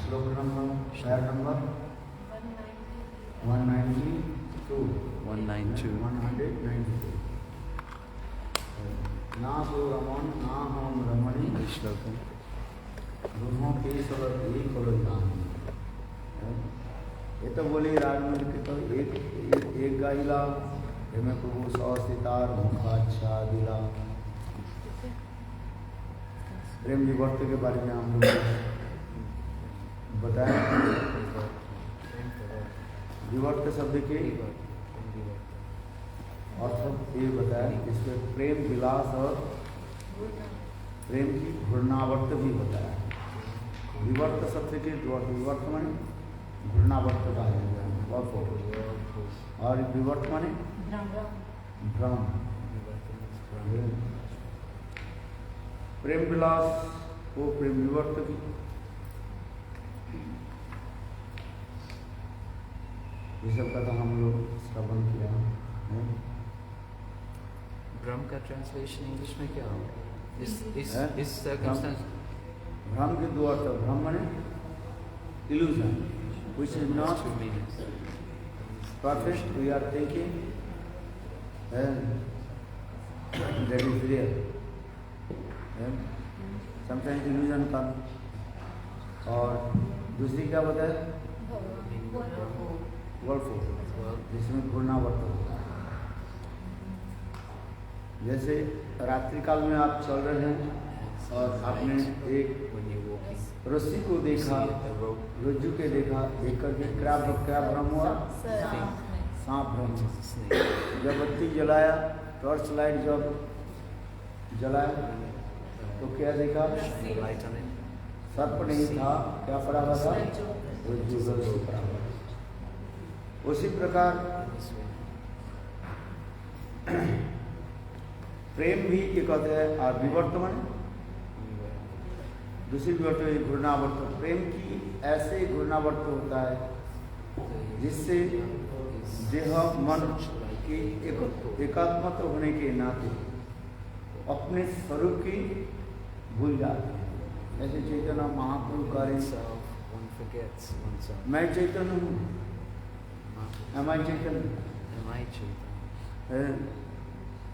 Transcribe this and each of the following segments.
श्लोक नंबर पैर नंबर 192 ना तो रमन ना हम रमणी श्लोक दोनों के सब एक करो जान ये तो बोली राजमंड के तो एक गाइला में प्रभु सौसितार मुखाच्छा दिला। प्रेम विवर्त के बारे में हम लोग बताएं। विवर्त शब्द के अर्थ ये बताया, इसमें प्रेम विलास और प्रेम की घूर्णावर्त भी बताया। विवर्त शब्द के विवर्त माने घूर्णावर्त का है और विवर्त माने भ्रम। प्रेम विलास वो प्रेम विवर्त भी। ये सब का हम लोग श्रवण किया। भ्रम का ट्रांसलेशन इंग्लिश में क्या होगा? इस सर्कमस्टेंस भ्रम के दो अर्थ। भ्रम माने illusion which is not perfect. We are thinking and that is real. Sometimes illusion comes। और दूसरी क्या बताया? वर्ल्ड जिसमें घूर्णावर्त होता है। जैसे रात्रि काल में आप चल रहे हैं और आपने एक रस्सी को देखा, रज्जु के देखा, देख करके क्या भ्रम हुआ? सांप भ्रम। जब बत्ती जलाया, टॉर्च लाइट जब जलाया तो क्या देखा? सर्प नहीं था, क्या पड़ा हुआ था? रज्जु पड़ा हुआ। उसी प्रकार प्रेम भी एक कहते हैं। और विवर्तमान दूसरी विवर्त घूर्णावर्त। प्रेम की ऐसे घूर्णावर्त होता है जिससे देह मन की एकात्मक होने के नाते अपने स्वरूप की भूल जाते हैं। ऐसे चैतन्य महाप्रभु कार्य मैं चैतन्य हूँ,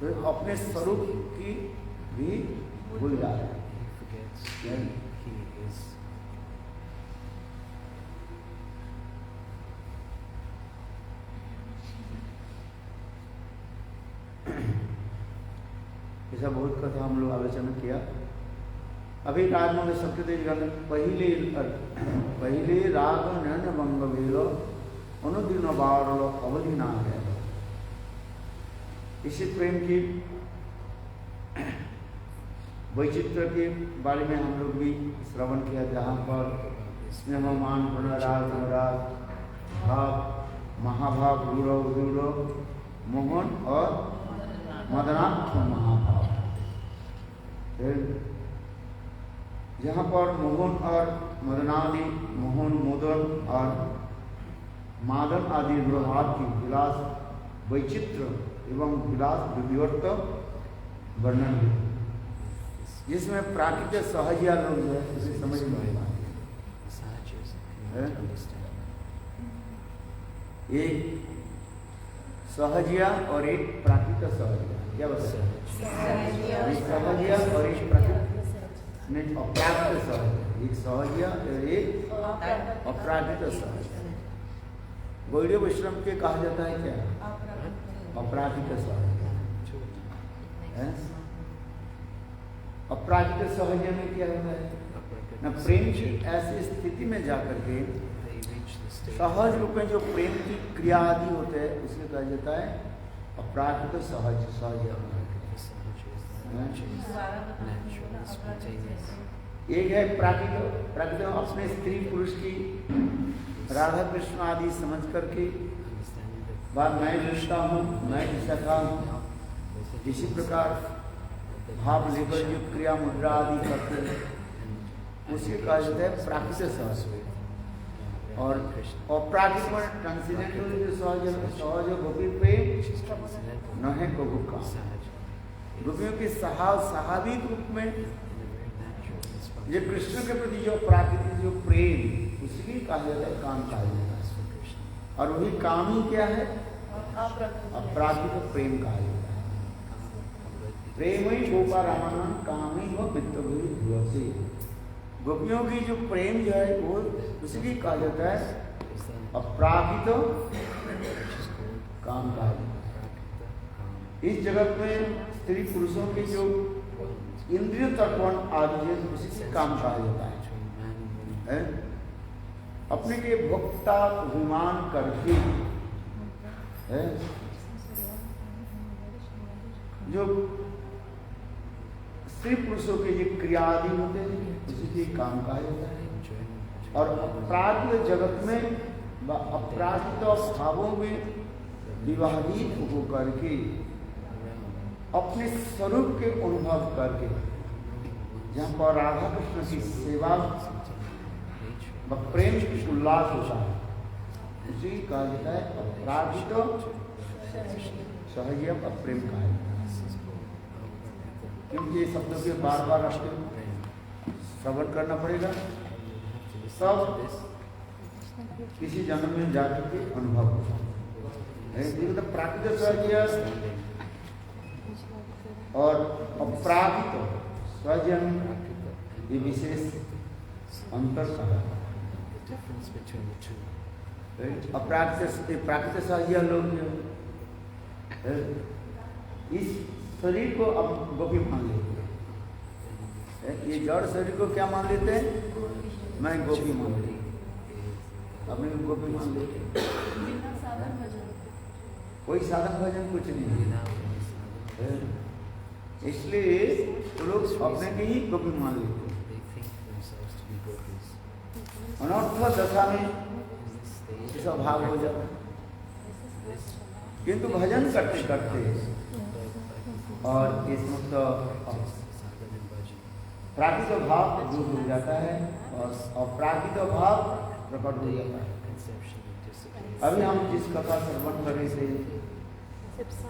तो अपने स्वरूप की भी भूल जाते हैं। ऐसा बहुत कथा हम लोग आलोचना किया। अभी राजमंड सत्यदेव पहले राग नयन भंग भेलो अनुदिन बारलो अवधि ना है। इसी प्रेम की वैचित्र के बारे में हम लोग भी श्रवण किया, जहाँ पर स्नेहमान पुनराग अनुराग भाव महाभाव गौरव मोहन और मदनात्म महाभाव। जहाँ पर मोहन और मदनादि मोहन मोदन और मादन आदि व्यवहार की विलास वैचित्र एवं विलास विवर्त वर्णन है, जिसमें प्राकृतिक सहजिया लोग जो है उसे समझ में आएगा। एक सहजिया और एक प्राकृतिक सहजिया। क्या बताया? सहजिया और एक प्राकृतिक अप्राकृत सहजिया। एक सहजिया और एक अप्राकृत सहजिया। गौड़ीय वैष्णव के कहा जाता है क्या? अपराधिक सहजिया। अपराधिक सहजिया में क्या होता है न, प्रेम की ऐसी स्थिति में जाकर के सहज रूप में जो प्रेम की क्रिया आदि होते हैं उसे कहा जाता है अपराधिक सहजिया। एक है प्राकृतिक अपने स्त्री पुरुष की राधा कृष्ण आदि समझ करके बात मैं दृष्टा हूँ, मैं सखा हूँ, इसी प्रकार भाव लेकर जो क्रिया मुद्रा आदि करते हैं उसे कहा जाता है प्राकृतिक सहज। और अप्राकृतिक में ट्रांसेंडेंटल जो सहज गोपी प्रेम न है गोपु का। गोपियों के स्वाभाविक रूप में ये कृष्ण के प्रति जो प्राकृतिक जो प्रेम, उसी कहा जाता है काम कहा जाता है। और वही काम ही क्या है? अपराकृत प्रेम कहा जाता है। प्रेम ही गोपा रामानंद काम ही वो मित्र। गोपियों की जो प्रेम जो है वो उसी कहा जाता है अपराकृत काम कहा जाता है। इस जगत में स्त्री पुरुषों के जो इंद्रिय तर्पण आदि उसी काम कहा जाता है। अपने के भोक्ता अभिमान करके है जो स्त्री पुरुषों के जो क्रियादि होते हैं उसी के काम कहा जाता है। और अपराध जगत में अपराधित भावों में विवाहित होकर के अपने स्वरूप के अनुभव करके जहाँ पर राधा कृष्ण की सेवा व प्रेम की उल्लास होता है, उसी कहा जाता है अपराधित सहज प्रेम कहा जाता है। क्योंकि ये शब्दों के बार बार आपको श्रवण करना पड़ेगा, सब किसी जन्म में जाकर के अनुभव होता है। तो प्राकृतिक सहज और अपराधित स्वजन ये विशेष अंतर कहा। प्राकृतिक सहज लोग इस शरीर को अब गोपी मान लेते हैं। ये जड़ शरीर को क्या मान लेते हैं? मैं गोपी मान लेती, अपने गोपी मान लेते। कोई साधन भजन कुछ नहीं है, इसलिए तो लोग अपने के ही गोपी मान लेते हैं। अनर्थ दशा में ऐसा भाव हो जाता है, किंतु भजन करते करते और इसमें तो प्राकृतिक भाव दूर हो जाता है और अप्राकृतिक भाव प्रकट हो जाता है। अभी हम जिस कथा श्रवण कर रहे थे,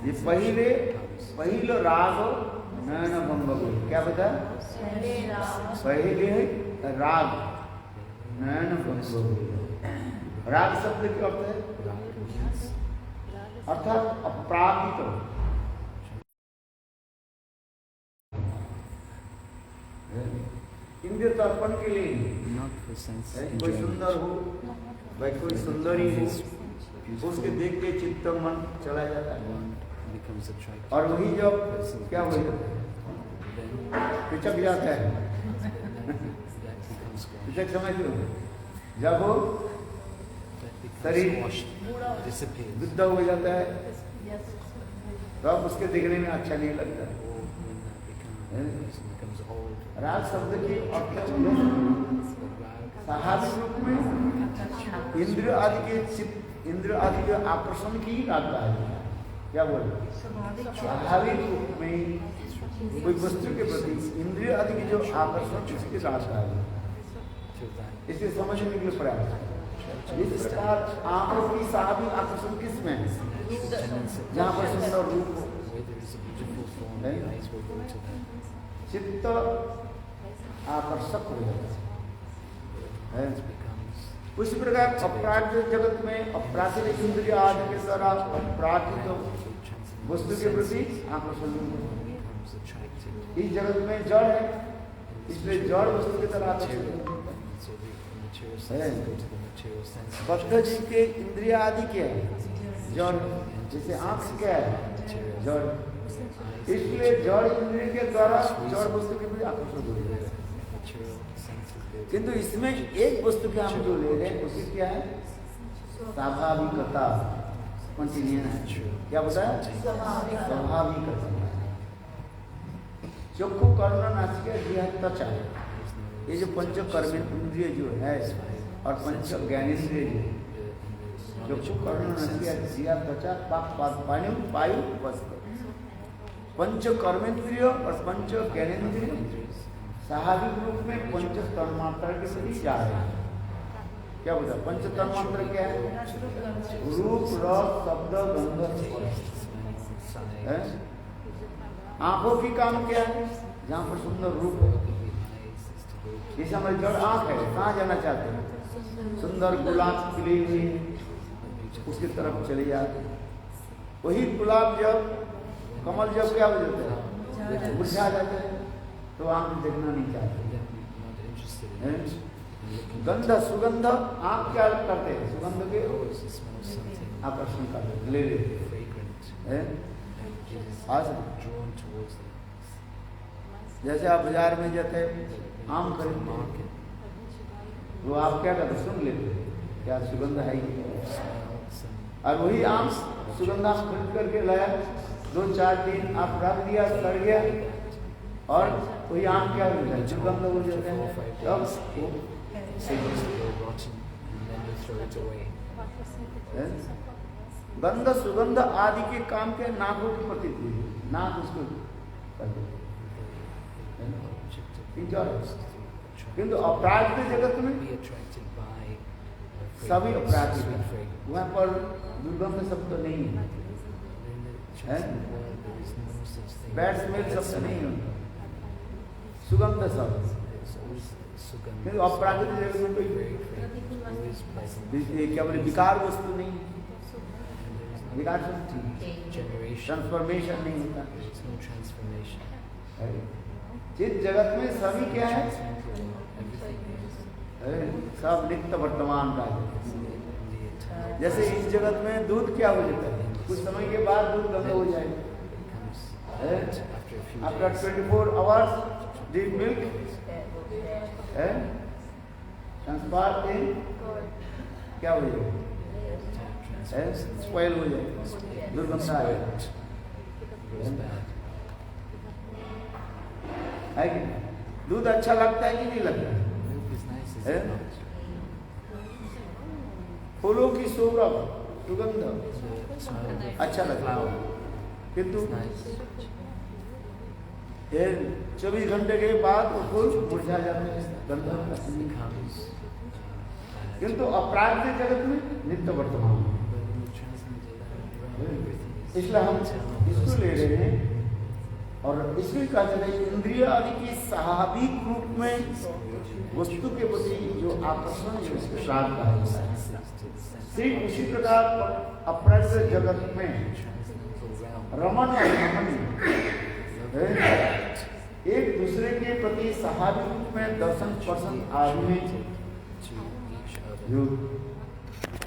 ये पहले राग नयन भंग, क्या बता? पहले राग नयन भंग। राग शब्द का अर्थ है अर्थात अपराकृत, इंद्रिय तर्पण के लिए कोई सुंदर हो, भाई कोई सुंदरी हो, उसके देख के चित्त मन चला जाता है। और वही जब क्या हो जाता है, पिचक जाता है। पिचक समझ लो, जब वो शरीर वृद्ध हो जाता है तब उसके देखने में अच्छा नहीं लगता। राग शब्द की अर्थ स्वाभाविक रूप में इंद्र आदि के आकर्षण की ही राग कहा जाता है। क्या बोले? स्वाभाविक रूप में कोई वस्तु के प्रति इंद्रिय आदि की जो आकर्षण उसके राग कहा जाता है। इसे समझने के लिए प्रयास इस प्रकार आंखों की स्वाभाविक आकर्षण किसमें है? जहाँ पर सुंदर रूप हो, चित्त आकर्षक हो जाता है। उसी प्रकार अपराध जगत में अपराधिक इंद्रिय आदि के द्वारा अपराधिक वस्तु के प्रति आकर्षण। इस जगत में जड़ है, इसलिए जड़ वस्तु की तरह आकर्षित है। बद्ध जी के इंद्रिय आदि क्या है? जड़। जैसे आंख क्या है? जड़। इसलिए जड़ इंद्रिय के द्वारा जड़ वस्तु के प्रति आकर्षण हो जाता है। किंतु इसमें एक वस्तु के हम जो ले रहे हैं उसकी क्या है? स्वाभाविकता, कंटिन्यूअस। क्या बताया? स्वाभाविकता। चक्षु कर्ण नासिका जिह्वा त्वचा, ये जो पंच कर्मेंद्रिय जो है और पंच ज्ञानेंद्रिय जो चक्षु कर्ण नासिका जिह्वा त्वचा पाक पायु वस्त्र, पंच कर्मेंद्रिय और पंच ज्ञानेंद्रिय स्वाभाविक रूप में पंच तन्मात्रा के प्रति जा रहे हैं। क्या बोला? पंच तन्मात्रा क्या है? रूप, रस, शब्द, गंध, स्पर्श। आंखों की काम क्या है? जहाँ पर सुंदर रूप है, इस हमारी जड़ आँख है, कहाँ जाना चाहते हैं? सुंदर गुलाब खिली हुई उसकी तरफ चले जाते। वही गुलाब जब कमल जब क्या हो जाता है, मुरझा जाते हैं, तो आँख देखना नहीं चाहते। गंध सुगंध आँख क्या करते हैं? सुगंध के आकर्षण करते, ले लेते हैं। जैसे आप बाजार में जाते आम खरीदते हैं, वो आप क्या करते? सुन लेते क्या सुगंध है ही। और वही आम सुगंध आम खरीद करके लाया, 2-4 दिन आप रख दिया, सड़ गया, और वही आम क्या हो जाए? सुगंध हो जाते हैं, गंध सुगंध आदि के काम के नाकों की प्रतीक हुई, नाक उसको किंतु अपराध जगत में सभी अपराध वहाँ पर दुर्गंध शब्द नहीं है, बैड स्मेल शब्द नहीं है, सुगंध शब्द। किंतु अपराधिक जगत में कोई क्या बोले विकार वस्तु नहीं, विकार ट्रांसफॉर्मेशन नहीं होता। जिस जगत में सभी क्या है, सब नित्य वर्तमान का है। जैसे इस जगत में दूध क्या हो जाता है, कुछ समय के बाद दूध गंदा हो जाएगा। After 24 hours the milk transfer इन क्या हो जाएगा, स्पॉइल हो जाएगा, दुर्गंधा आएगा। है कि दूध अच्छा लगता है कि नहीं लगता है? फूलों की सुगंध अच्छा लगता है, किंतु 24 घंटे के बाद वो फूल मुरझा जाते हैं, गंधा। किंतु अपराध के जगत में नित्य वर्तमान, इसलिए हम इसको ले रहे हैं। और इसलिए कहा जाता है इंद्रिय आदि की स्वाभाविक रूप में वस्तु के प्रति जो आकर्षण है उसके श्राद्ध कहा जाता है। ठीक उसी प्रकार अपराध जगत में रमन और रमणी एक दूसरे के प्रति स्वाभाविक रूप में दर्शन स्पर्शन आदि में जो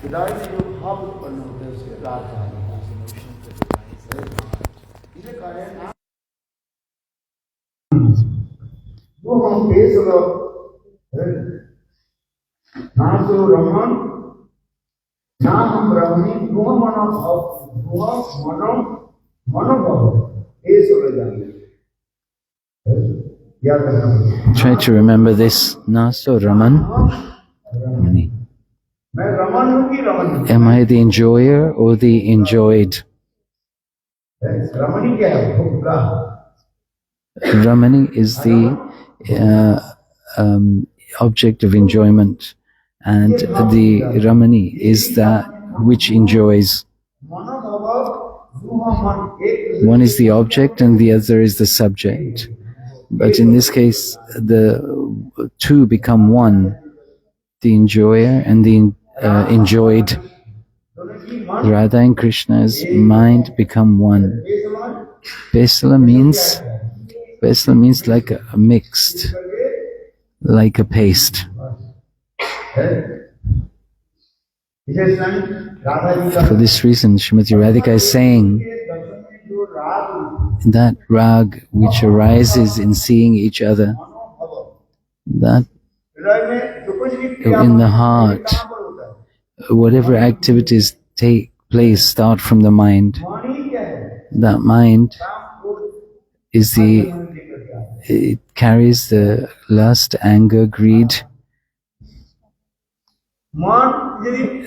हृदय में जो भाव उत्पन्न होते हैं उसके राग कहा जाता है। इसे कह रहे हैं वो हम पेश ना तो रमन ना हम रमणी मनोभाव ये सब जाएंगे। Try to remember this. Naso Raman. Am I the enjoyer or the enjoyed? Ramani is the object of enjoyment, and the Ramani is that which enjoys. One is the object and the other is the subject. But in this case, the two become one, the enjoyer and the enjoyed. Radha and Krishna's mind become one. Vesala means like a mixed, like a paste. For this reason, Srimati Radhika is saying that rag which arises in seeing each other, that in the heart, whatever activities take place start from the mind. That mind is it carries the lust, anger, greed.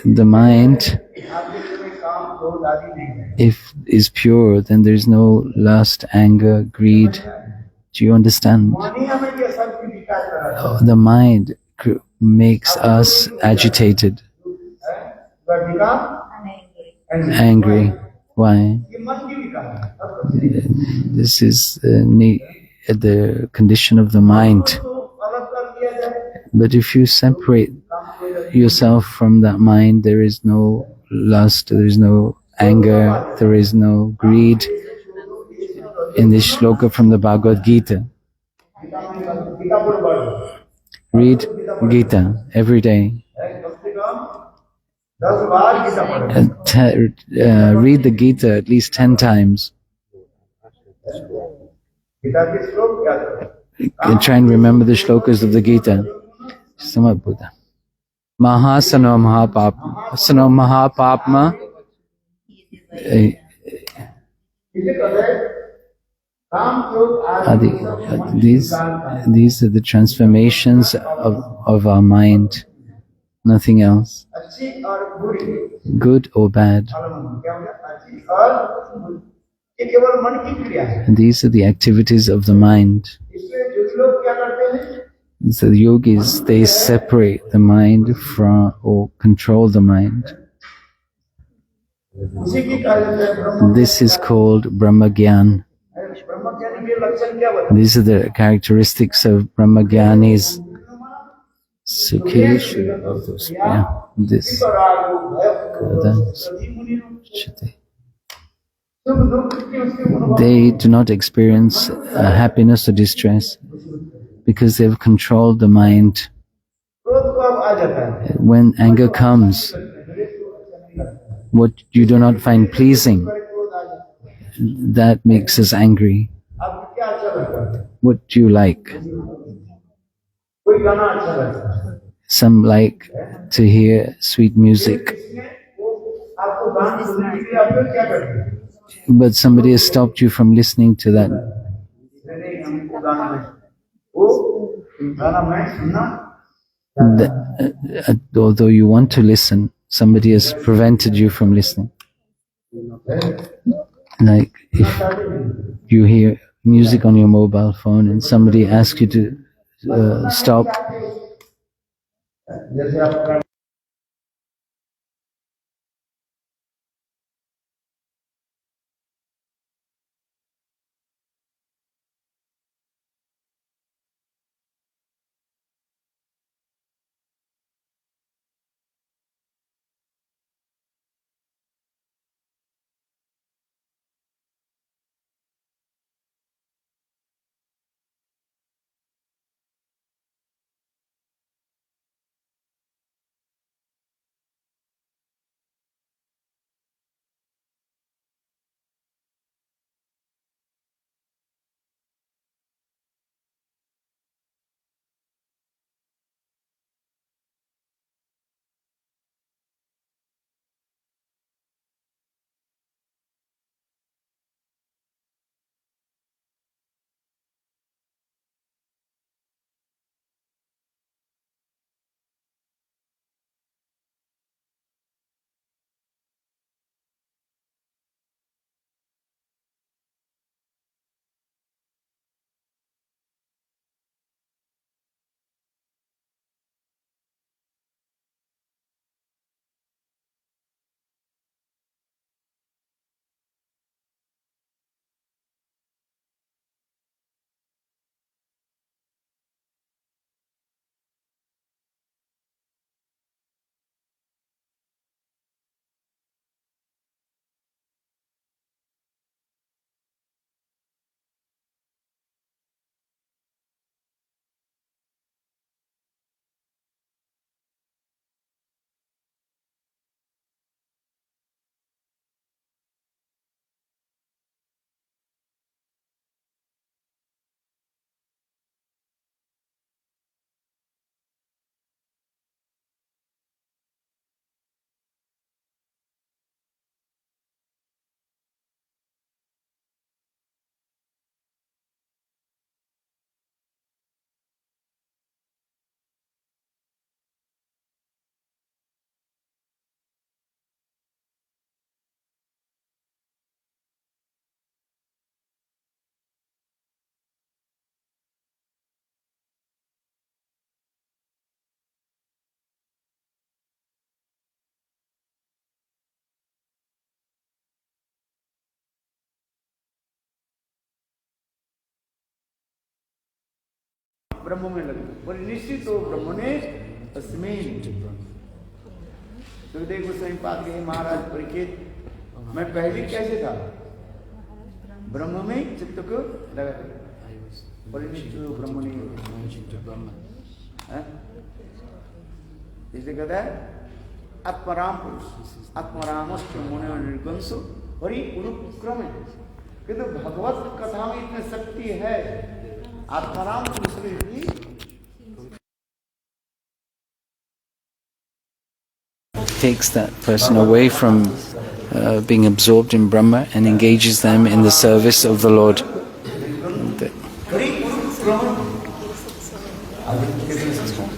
The mind, if is pure, then there is no lust, anger, greed. Do you understand? The mind makes us agitated, angry. Why? This is the condition of the mind. But if you separate yourself from that mind, there is no lust, there is no anger, there is no greed. In this shloka from the Bhagavad Gita, read Gita every day. Read the Gita at least 10 times. Try and remember the shlokas of the Gita. Samad Buddha. Mahasano Mahapapma. Asano Mahapapma. These are the transformations of our mind, nothing else, good or bad. And these are the activities of the mind. So the yogis, they separate the mind from, or control the mind. This is called Brahma Gyan. These are the characteristics of Brahma Gyanis. This. They do not experience happiness or distress because they've controlled the mind. When anger comes, what you do not find pleasing, that makes us angry. What do you like? Some like to hear sweet music. But somebody has stopped you from listening to that. Although you want to listen, somebody has prevented you from listening. Like if you hear music on your mobile phone and somebody asks you to stop, ब्रह्म में लगे, बोले निश्चित हो ब्रह्मणे अस्मिन्। सुखदेव गोस्वामी पाद के महाराज परीक्षित, मैं पहले कैसे था? ब्रह्म में चित्त को लगा, बोले निश्चित हो ब्रह्मणे। इसे कहता है आत्मराम पुरुष, आत्मरामस्य मुने निर्गंसो हरि अनुक्रम है। किंतु भगवत कथा में इतनी शक्ति है, आत्माराम पुरुष में भी takes that person away from being absorbed in Brahma and engages them in the service of the Lord.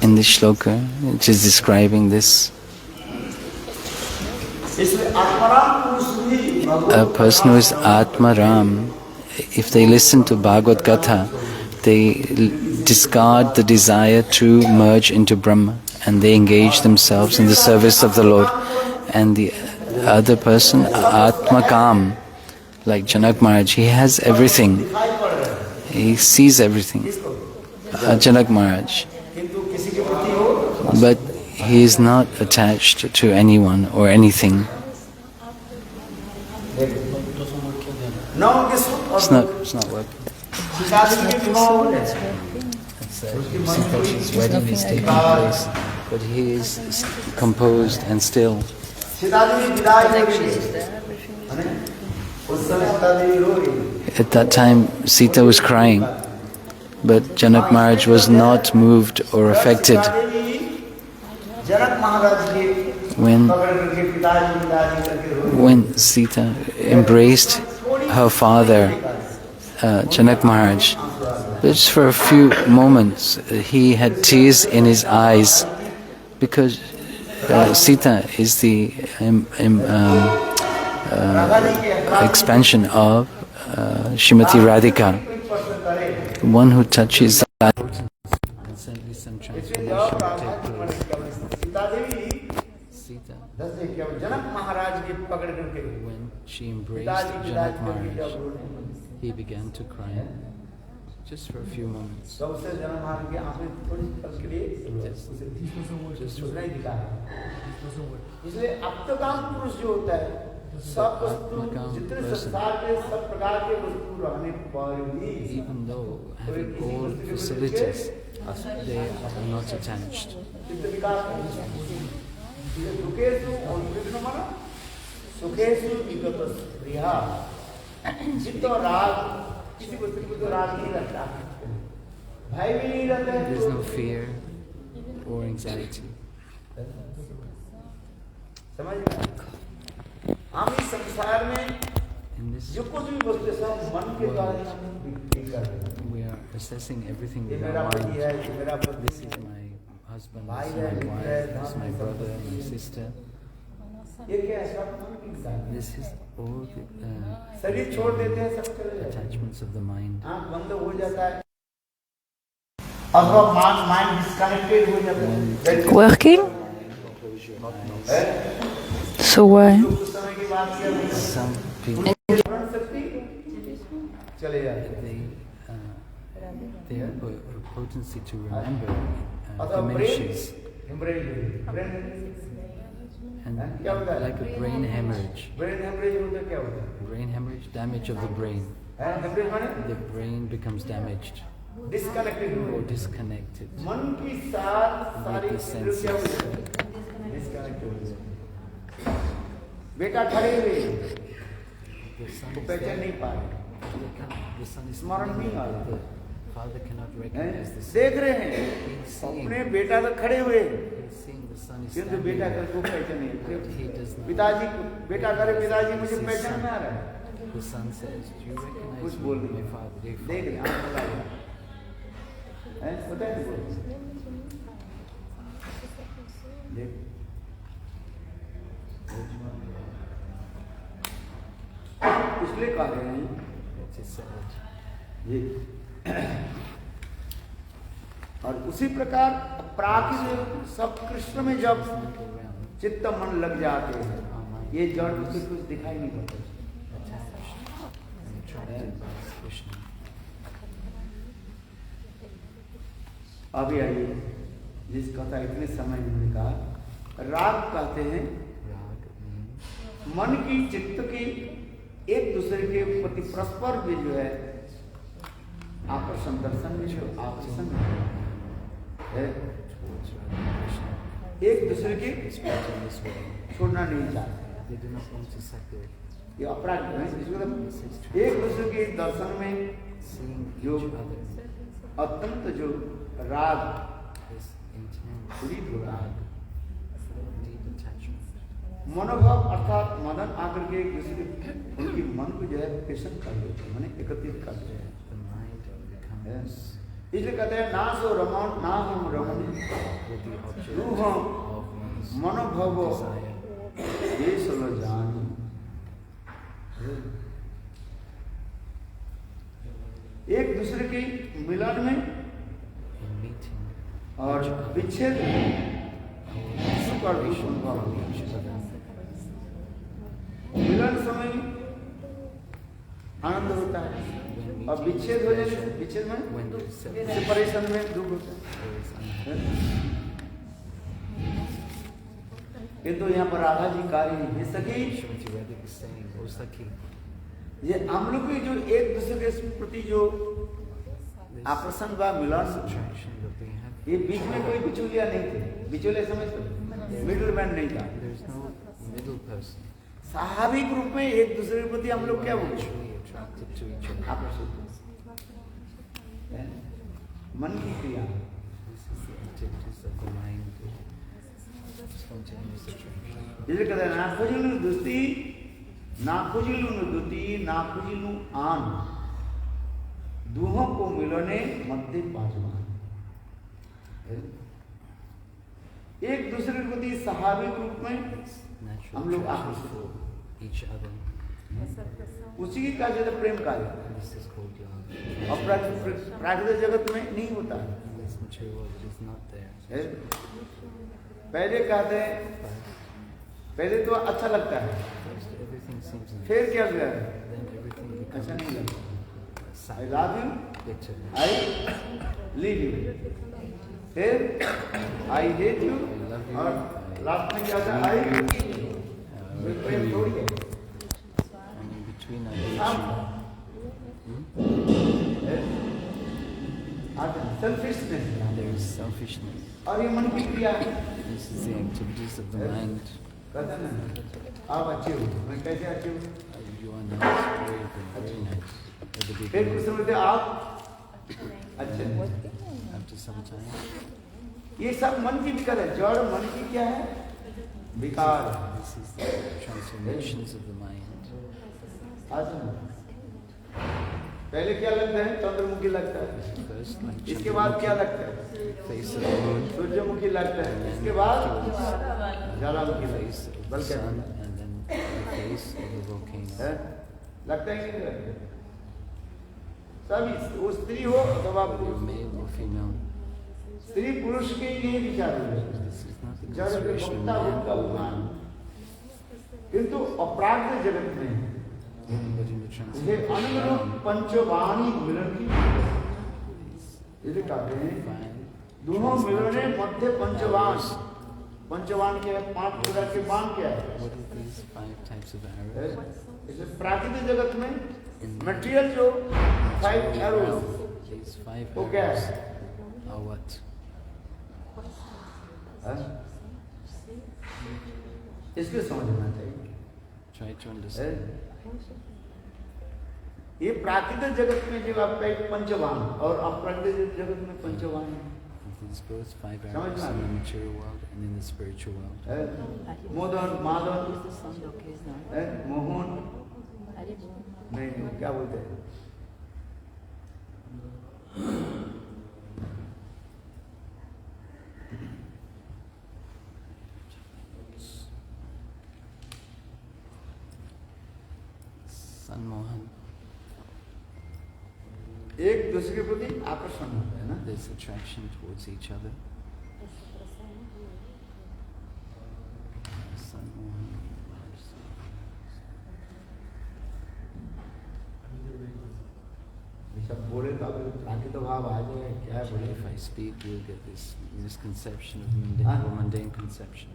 In this shloka, it is describing this. A person who is Atma Ram, if they listen to Bhagavad Gita, they discard the desire to merge into Brahma and they engage themselves in the service of the Lord. And the other person, Atma Kam, like Janak Maharaj, he has everything. He sees everything. Janak Maharaj. But he is not attached to anyone or anything. It's not working. Sita's wedding is taking place, but he is composed and still. At that time, Sita was crying, but Janak Maharaj was not moved or affected. When Sita embraced her father, Janak Maharaj, just for a few moments, he had tears in his eyes because Sita is the expansion of Srimati Radhika, one who touches that. Suddenly some transformation takes place. Sita, when she embraced Janak Maharaj, he began to cry. Just for a few moments. Just even though having all facilities, they are not attached. There's no fear or anxiety. In this world, we are assessing everything with our mind. This is my husband, this is my wife, this is my brother, my sister. This is all the attachments of the mind. Working? So why? Some people their potency to remember diminishes. And like a brain hemorrhage. Brain hemorrhage, damage of the brain. The brain becomes damaged or disconnected with the senses. The son is smiling, the father cannot recognize the son. देख रहे हैं अपने बेटा तो खड़े हुए, किंतु बेटा को पहचान नहीं। पिताजी बेटा करे, पिताजी मुझे पहचान में आ रहा है। The son says, "Do you recognize कुछ बोल my नहीं। father?" देख रहे हैं, आँख लगा है, पता है देख इसलिए कह रहे हैं ये। और उसी प्रकार प्राकृतिक सब कृष्ण में जब चित्त मन लग जाते हैं, ये जड़ से कुछ दिखाई नहीं पड़ता। अभी आइए जिस कथा इतने समय हमने कहा, राग कहते हैं मन की चित्त की एक दूसरे के प्रति परस्पर भी जो है आकर्षण, दर्शन में जो आकर्षण है, एक दूसरे की छोड़ना नहीं चाहते, ये अपराध है। एक दूसरे के दर्शन में जो अत्यंत जो राग उदित होता है, मनोभाव अर्थात मदन आकर के एक दूसरे उनकी मन को जो है प्रसन्न कर देते हैं, माने एकत्रित कर देते हैं। इसलिए कहते हैं ना सो रमन ना हम रमन रूहम मनोभव ये सलो जान। एक दूसरे के मिलन में और विच्छेद में सुख और दुख अनुभव होता है। मिलन समय आनंद होता है और विच्छेद हो जाने से, विच्छेद में सेपरेशन में दुख होता है। किंतु यहाँ पर राधा जी कार्य ये सखी, ये हम लोग की जो एक दूसरे के प्रति जो आकर्षण व मिलन, ये बीच में कोई बिचौलिया नहीं थे। बिचौलिया समझ तो मिडिल मैन नहीं था। स्वाभाविक रूप में एक दूसरे के प्रति हम लोग क्या बोलते मन की क्रिया, इसलिए कहते हैं ना खोजिलू दुस्ती ना खोजिलू दुती ना खोजिलू आन, दूहों को मिलने मध्य पांचवा। एक दूसरे के प्रति स्वाभाविक रूप में हम लोग आकर्षित, उसी की कार्य तो प्रेम कार्य, और प्राकृतिक जगत में नहीं होता है। पहले कहते हैं, पहले तो अच्छा लगता है, फिर क्या हुआ अच्छा नहीं लगता। I love you, I leave you, फिर आई हेट यू, और लास्ट में क्या था आई प्रेम छोड़ के selfishness. और ये मन की क्रिया है। This is the activities of the mind. कहते हैं ना आप अच्छे हो, मैं कैसे अच्छे हूँ? You are nice, very nice. फिर कुछ समय आप अच्छे हैं। After some time, ये सब मन की विकार है। जड़ मन की क्या है? विकार। this is the transformations of the mind. आज पहले क्या लगता है? चंद्रमुखी लगता है। First, like इसके बाद क्या लगता है? face of the moon, सूर्यमुखी लगता है। इसके बाद ज्वालामुखी face of the बल्कि sun, and then the face of the volcano. है? लगता है कि नहीं लगता? सभी वो स्त्री हो अथवा Whether you're male or female, स्त्री पुरुष के लिए विचार है। this is not the जड़ के consideration भक्ता of उनका man or उपमान, woman. किंतु अपराध जगत में But in the ये अनुरूप transformation, पंचवाणी मिलन की इसे कहते हैं दोनों मिलने मध्य पंचवान। पंचवान के 5 प्रकार के बाण क्या है? what are these 5 types of arrows? इसे प्राकृतिक जगत में मटेरियल जो 5 एरोज, These 5 वो क्या arrows है? are what? इसको समझना चाहिए। Try to understand. ये प्राकृतिक जगत में जो आपका एक पंचवान और अप्राकृतिक जगत में पंचवान है। These both 5 arrows in the material world and in the spiritual world. मोदन Madan Mohan नहीं क्या बोलते हैं? Sanmohan. एक दूसरे के प्रति आकर्षण होता है ना? There's attraction towards each other. Sanmohan. सब बोले तो आगे तो भाव आ जाए, क्या बोले। If I speak, you'll get this misconception of mundane or mundane conception.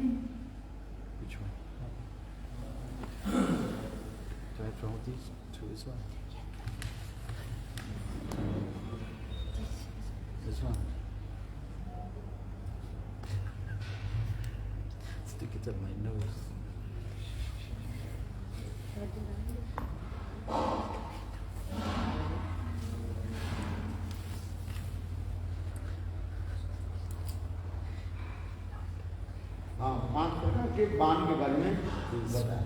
Which one? Do I throw these two as well? This one? Stick it up my nose. हाँ, 5 प्रकार के बाण के बारे में These बताया।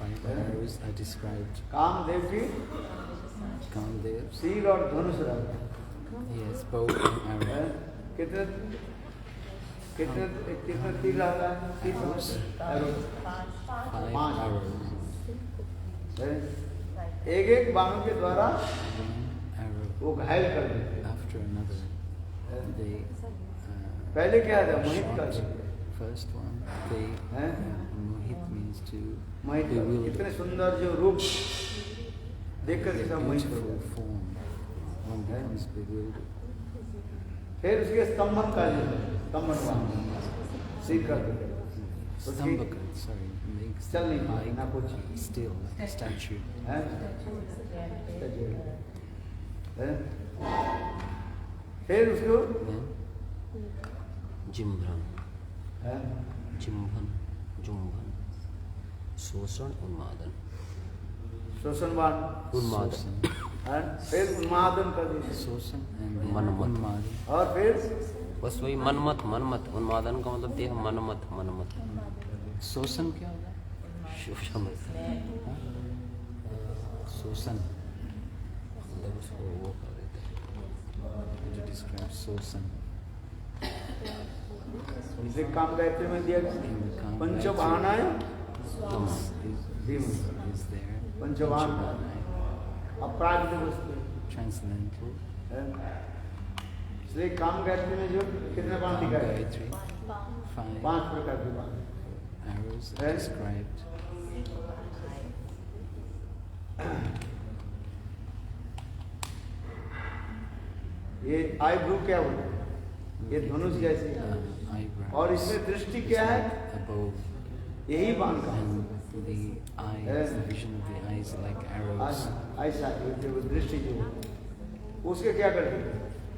5 arrows are described. कामदेव की Kamdev, तीर और धनुष रहता he has bow and है। arrow. कितने कितने कितने तीर रहता है? 30 arrow 5 arrows. है। एक एक बाणों के द्वारा One arrow वो घायल कर देते हैं। after another. They पहले क्या था? मोहित कर shot. देते First one, they हैं। mohit means to मोहित कर bewilder. इतने सुंदर जो रूप देख कर सब मोहित हो Beautiful जाते हैं। form. One becomes bewildered. फिर उसके स्तंभन कर देते हैं। स्तंभन बाण सिर कर देते हैं। उसकी Stambhaka, sorry, makes चल नहीं पाए, like ना कुछ। still, like a statue. हैं? हैं? फिर उसको Then जिम्भन हैं? जिम्भन जुम्भन शोषण उन्मादन शोषण बाण उन्मादन हैं? फिर उन्मादन कर देते हैं। Sosan and then Manmat. Unmadi. और फिर बस वही मनमत मनमत उन्मादन का मतलब देह मनमत मनमत Sosan क्या होता है? शोषण Sosan. मतलब उसको वो कर देते हैं। To describe Sosan. इसे काम गायत्री में दिया गया पंचबाणाय Is there? पंचबाण अपराजित वस्तु Transcendental. है। इसलिए काम गायत्री में जो कितने बाण दिखाए? Gayatri. 5 5 प्रकार के बाण arrows है। are described. ये आईब्रू क्या होता है? ये धनुष जैसी है। Eyebrows. और इसमें दृष्टि क्या है? Above. यही बाण का And the eyes, the vision of the eyes are like arrows. ऐसा जो दृष्टि जो उसके क्या करते हैं?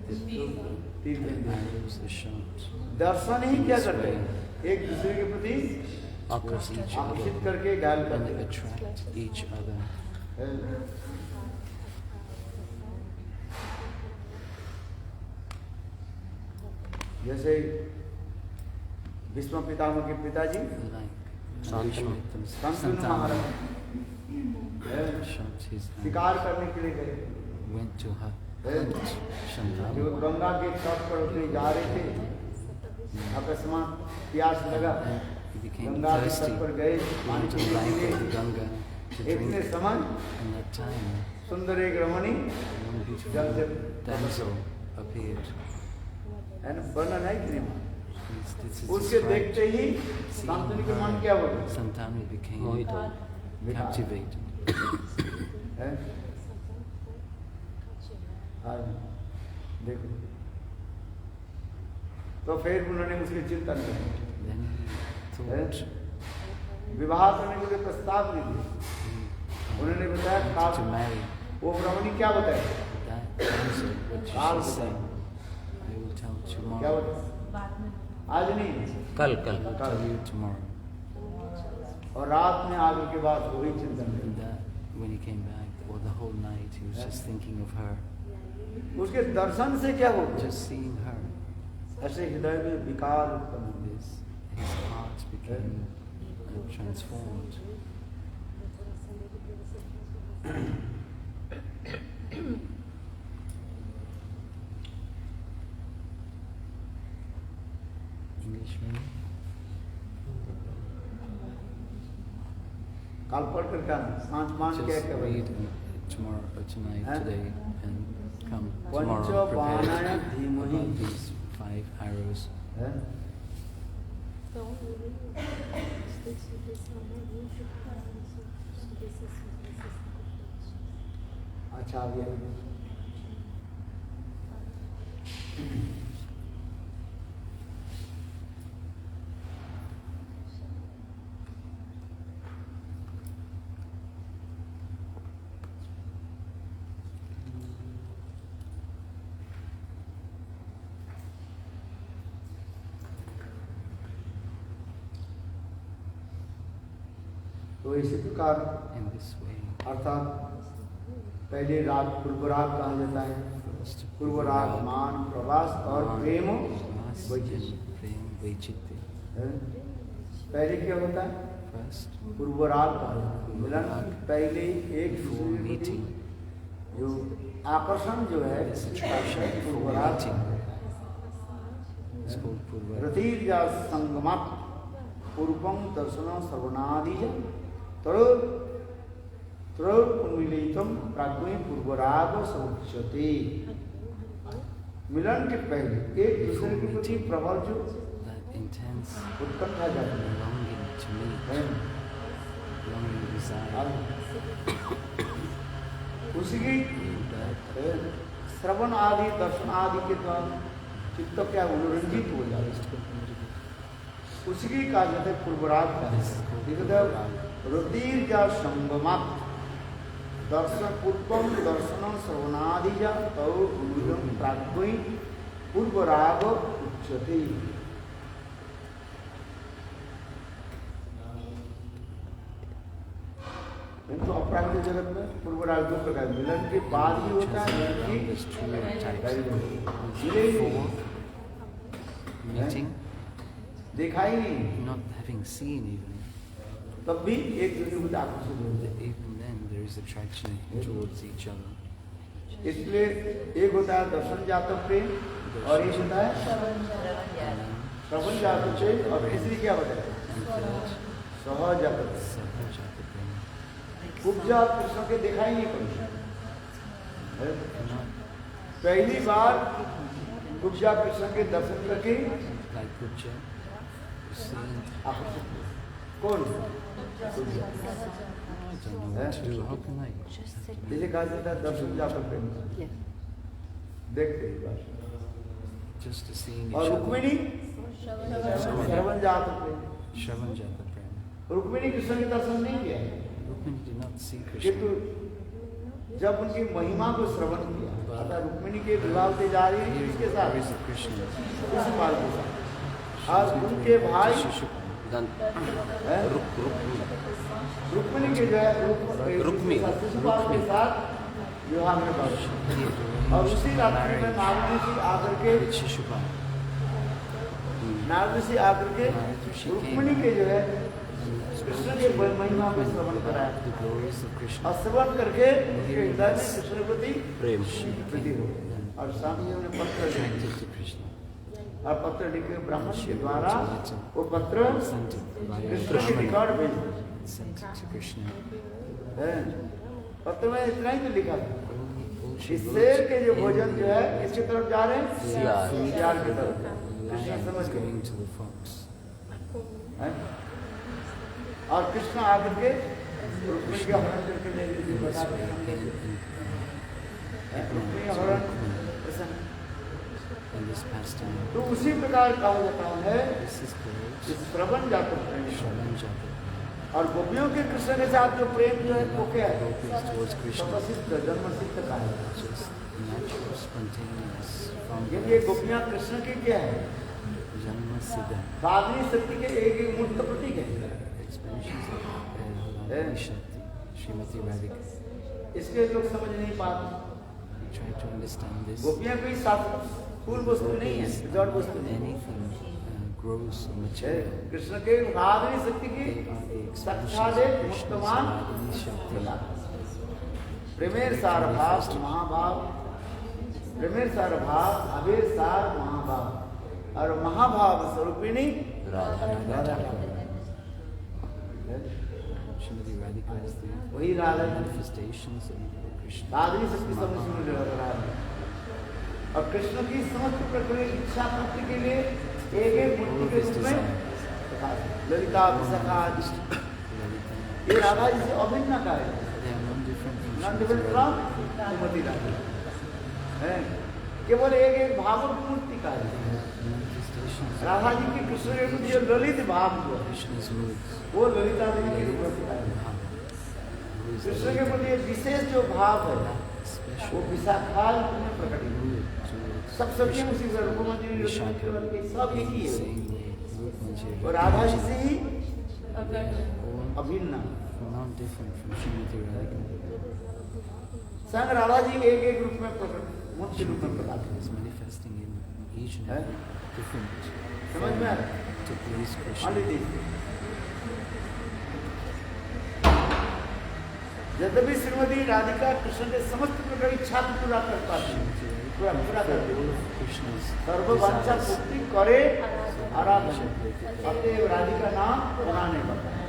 तीर The बिंदु। arrows are shot. दर्शन ही क्या करते हैं? एक दूसरे के प्रति Towards each आकर्षित other. करके घायल And करते they हैं। attract each other. जैसे भीष्म पितामह के पिताजी Like Shantanu. शांतनु महाराज shot his शिकार करने के लिए गए, went to hunt जो Shantanu. गंगा के तट पर उतरे जा रहे थे, अकस्मात प्यास लगा, He became गंगा के thirsty. तट पर गए He पानी went to the पीने bank के of the लिए। Ganga to इतने drink. समय And that time, सुंदर एक रमणी one beautiful जल से damsel appeared. है ना, वर्णन है कि नहीं? This is उसके described. देखते ही Seeing शांतनु के मन क्या her, बोले? Santanu became मोहित हो captivated. है? हाँ, देखो, तो फिर उन्होंने उसके चिंतन किया, Then he thought विवाह करने के लिए प्रस्ताव दे दिया। उन्होंने बताया to काल, marry वो ब्राह्मणी क्या बताए? that damsel. What did Kaal she say? बताए। I will tell क्या tomorrow. बताए? आज नहीं, कल कल I will tell you tomorrow. और रात में आगे के बाद वही चिंतन And that when he came back, well, the whole night he was just thinking of her, उसके दर्शन से क्या हो गया? just seeing her. ऐसे हृदय में विकार उत्पन्न हुए। His heart became transformed. English maybe? काल पढ़ कर क्या सांच मान क्या Just क्या read tomorrow, tonight, Huh? today, and come Pancha tomorrow prepared Panaya Dhimahi. about these 5 arrows. है? अच्छा आ गया। तो इसी प्रकार In this way, अर्थात पहले राग पूर्व राग कहा जाता है, first पूर्व राग मान प्रवास और प्रेम Vas वैचित्र and Prem Vaichitya. है। पहले क्या होता है? First, पूर्व राग कहा जाता है। मिलन पहले एक before दूसरे के meeting, जो आकर्षण जो है this पूर्व attraction before राग meeting is called Purva. रतिर्या संगमत पूर्वं दर्शन सर्वनादि तरुन्मिलितम प्राग्ञ पूर्वराग समुच्यते। मिलन के पहले एक दूसरे के प्रति प्रबल जो That intense उत्कंठा जाती है, longing to meet, longing desire, उसी की that श्रवण आदि दर्शन आदि के द्वारा चित्त क्या मनोरंजित हो जाता है। उसी की कहा जाता है पूर्वराग का रुधिर्जा संगमत दर्शन पूर्वम दर्शन श्रवणादिजा तौर्म प्राग्ञ पूर्वराग उच्यते। तो अपराध जगत में पूर्वराग दो प्रकार, मिलन के बाद ही होता है, there's two types. मिलेंगे Before meeting, देखा ही नहीं not having seen even, तब भी एक दूसरे को आकर्षित होते हैं। even then there is attraction towards each other. इसलिए एक होता है दर्शन जात प्रेम और एक होता है श्रवण जात प्रेम और तीसरी क्या होता है And third, सहज जात प्रेम। Sahajata Prem. उपजा कृष्ण के देखा ही नहीं कभी। Not पहली बार उपजा कृष्ण के दर्शन करके like Gupja, seeing, आकर्षित हुए। कौन? I don't know what to do. How can I? जैसे कहा जाता है दर्शन जात प्रेम, देखते ही बस। Just to seeing each और other. रुक्मिणी श्रवण जात प्रेम। Shravanjata Prem. रुक्मिणी कृष्ण के दर्शन नहीं किया, Rukmini did not see किंतु Krishna. जब उनकी महिमा को श्रवण किया, अर्थात रुक्मिणी के विवाह होते जा रही है किसके साथ? Where is the Krishna? उस बाल के साथ। और उनके भाई Shishupal. दंत हैं? रुक्मिणी के जो है रुक्मी। शिशुपाल के साथ विवाह में बात। और उसी रात्रि में नारद ऋषि आकर के With Shishupal. नारद ऋषि आकर के रुक्मिणी के जो है कृष्ण के महिमा को श्रवण कराया The glories of Krishna. और श्रवण करके उनके हृदय में कृष्ण के प्रति प्रेम प्रीति हो। और स्वामी जी ने पत्र लिखे Attracted to Krishna. और पत्र लिखे ब्राह्मण के द्वारा वो पत्र Sent it by a Krishna के Brahmana. रिकॉर्ड भेज Sent it to Krishna. पत्र में इतना ही तो लिखा था। All she इस wrote, शेर के जो भोजन जो है किसकी तरफ जा रहे हैं? सियार। सियार की तरफ। कृष्ण lion समझ is गए going to the fox. हैं? और कृष्ण आकर के रुक्मिणी का हरण करके ले गए थे, बता रहे हैं। रुक्मिणी हरण कृष्ण। In this pastime, तो उसी प्रकार कहा जाता है this is called इस श्रवण जात प्रेम। Shravanjata. और गोपियों के कृष्ण के साथ जो प्रेम जो है वो क्या है? Gopis towards Krishna. सिद्ध जन्म सिद्ध का है। Just natural, spontaneous, from क्योंकि ये गोपियाँ कृष्ण की क्या है? Janma Siddha. साधनी शक्ति के एक एक मूर्त प्रतीक है। Explanations of Radharani Shakti, Srimati Radhika. इसलिए लोग समझ नहीं पाते। We try to understand this. गोपियाँ कोई स्थूल वस्तु नहीं है, जड़ वस्तु नहीं। anything gross or material. Krishna के भावनी शक्ति की They are the साक्षात expressions of Krishna's मुक्तमान Radhini Shakti. प्रेमेर सार भाव महाभाव, प्रेमेर सार भाव अबेर सार महाभाव और महाभाव स्वरूपिणी Radha. Srimati Radhika is the वही राधा manifestations of Krishna. राधनी शक्ति समझ रहा है। और कृष्ण की समस्त प्रकार इच्छा प्राप्ति के लिए एक एक मूर्ति के रूप में ललिता विशाखा आदि ये राधा जी से अभिन्न का है। They are non different from non Srimati different from Radhika. सुमति राधा है, केवल एक एक भाव की मूर्ति का है। Manifestations राधा जी की कृष्ण के प्रति जो ललित भाव जो है Krishna's moods. वो ललिता देवी के रूप में दिखाया है। कृष्ण के प्रति एक विशेष जो भाव है वो विशाखा में प्रकट है। सब सभी उसी से रूप मंजरी सब एक ही है और राधा जी से ही अभिन्न Not different from Srimati Radhika. संग राधा जी एक एक रूप में प्रकट मुख्य रूप में प्रकट है। Is manifesting in each and every different समझ में आ रहा है? to please Krishna. मान लीजिए यद्यपि श्रीमती राधिका कृष्ण के समस्त प्रकार की इच्छा को पूरा कर पाती है, पूरा करती है, Krishna's सर्ववांछा desires. पूर्ति करे आराधना। अतएव राधिका नाम पुराने बताए।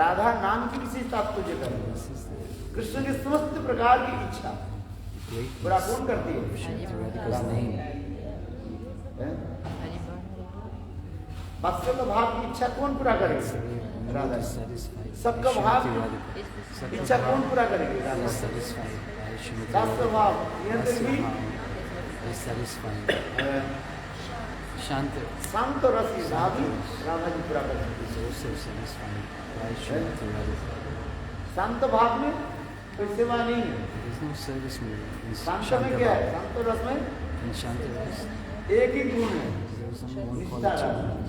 राधा नाम की विशेष तात्पर्य कर कृष्ण के समस्त प्रकार की इच्छा पूरा कौन करती है? Srimati Radhika's name. वास्तव भाव की इच्छा कौन पूरा करेगी? राधा। Is satisfied by सबका भाव Srimati Radhika. इच्छा कौन पूरा करेगी? Radha. Is satisfied by Srimati वास्तव Radhika. भाव नियंत्रण भी Is satisfied. Shanta शांत रस की भाव भी राधा जी पूरा करेगी। is also satisfied by Srimati Radhika. शांत भाव में कोई सेवा नहीं है। There is no service mood in शांत Shanta में क्या है? Bhava. शांत रस में In Shanta Rasa, एक ही गुण है, there is only one Nishtha quality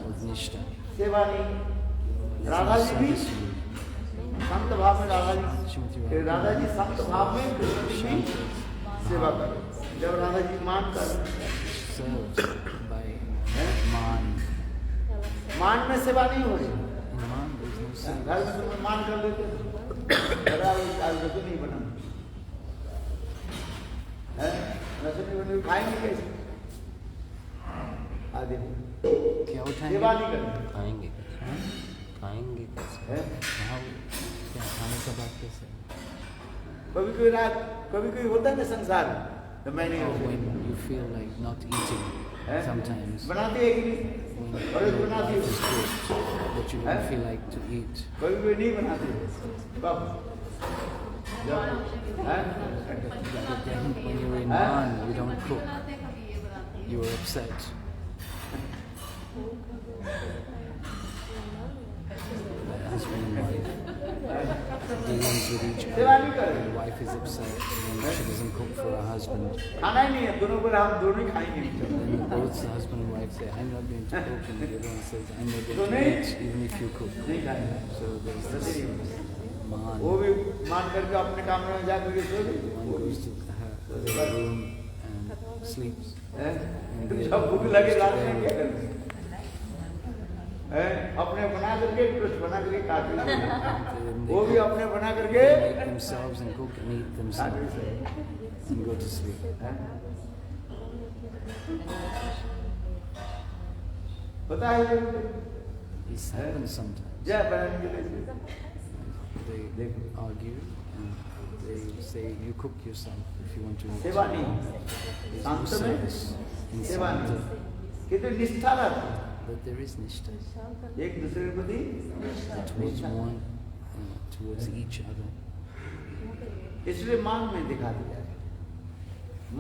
of Nishta. सेवा नहीं। There is राधा no जी भी service mood. शांत भाव में राधा जी Srimati फिर राधा Radhika जी शांत भाव में कृष्ण जी की सेवा करें। जब राधा जी मान कर served by Man. मान में सेवा नहीं हो रही। In Man, there is no service. घर में तुम मान कर लेते हो, आज रसोई नहीं बना है, रसोई नहीं बनी खाएंगे कैसे? आदि क्या उठाएंगे? सेवा नहीं करें खाएंगे खाएंगे कैसे? है? हाँ, क्या खाने का बात कैसे? कभी कोई रात कभी कोई होता है ना संसार में, तो मैं नहीं Or रसोई when you feel like not eating, है? sometimes बनाते हैं कि नहीं? when और your बनाती life is हो good, but you हैं? don't feel like to eat. कभी कोई नहीं बनाते कब जब हैं? But then when you're in हैं? Man, you don't cook. You are upset. The husband and wife dealings with each सेवा other. नहीं करें। The wife is upset when she doesn't cook for her husband. खाना ही नहीं है, दोनों को हम दोनों ही खाएंगे। Then both the husband and wife say, "I'm not going to cook," and the other one says, "I'm not तो going to नहीं eat even if you cook." नहीं खाएंगे। So there's रसोई this नहीं बनेगी। man. वो भी मान करके अपने कमरे में जाकर के सो गई। One goes to her room and sleeps. हैं? तो जब भूख लगे रात में क्या करें? हैं? अपने बना करके कुछ बना करके काट लीजिए। वो भी अपने बना करके They make themselves and cook and eat काट themselves लीजिए। and go to sleep. हैं? पता है ये This happens sometimes. जय बनाने के लिए They argue and they say, "You cook yourself if you want to eat." सेवा नहीं There's no शांत में service in सेवा Santa, नहीं किंतु निष्ठा रहती but there is nishta है। एक दूसरे के प्रति towards one, towards each other. इसलिए मान में दिखा दिया है।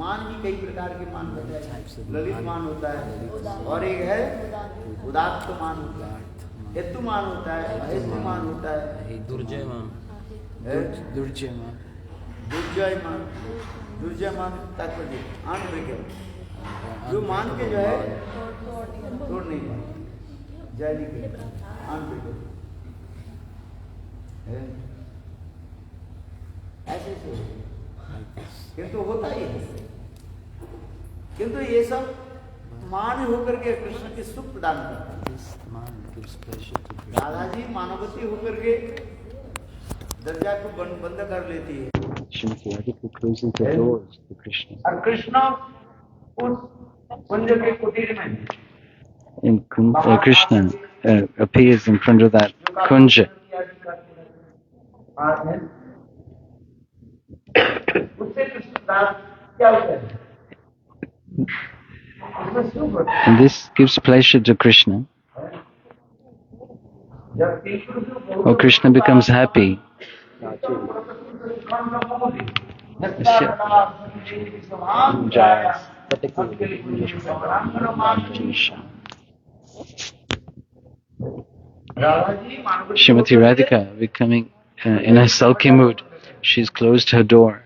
मान भी कई प्रकार के मान होते हैं। ललित मान होता है और एक है उदात्त मान होता है, हेतु मान होता है, अहेतु मान होता है, दुर्जय मान Durjama, दुर्जय मान। दुर्जय मान तात्पर्य अनब्रेकेबल, जो मान के जो है तोड़ नहीं पाते, जय नहीं करते, अनब्रेकेबल है। ऐसे like this. किंतु होता ही है, किंतु ये सब मान होकर के कृष्ण के सुख प्रदान करते हैं। This man gives pleasure to Krishna. Radha ji Manvati होकर के दरजा को बंद कर लेती है Srimati Radhika closes the doors to Krishna. और कृष्ण उस कुंज के कुटीर में And Krishna appears in front of that kunja. उससे कृष्ण दास क्या होता है? उसमें सुख होता है। And this gives pleasure to Krishna. जब तीसरे को Or Krishna becomes happy. Srimati Radhika becoming in a sulky mood. She's closed her door.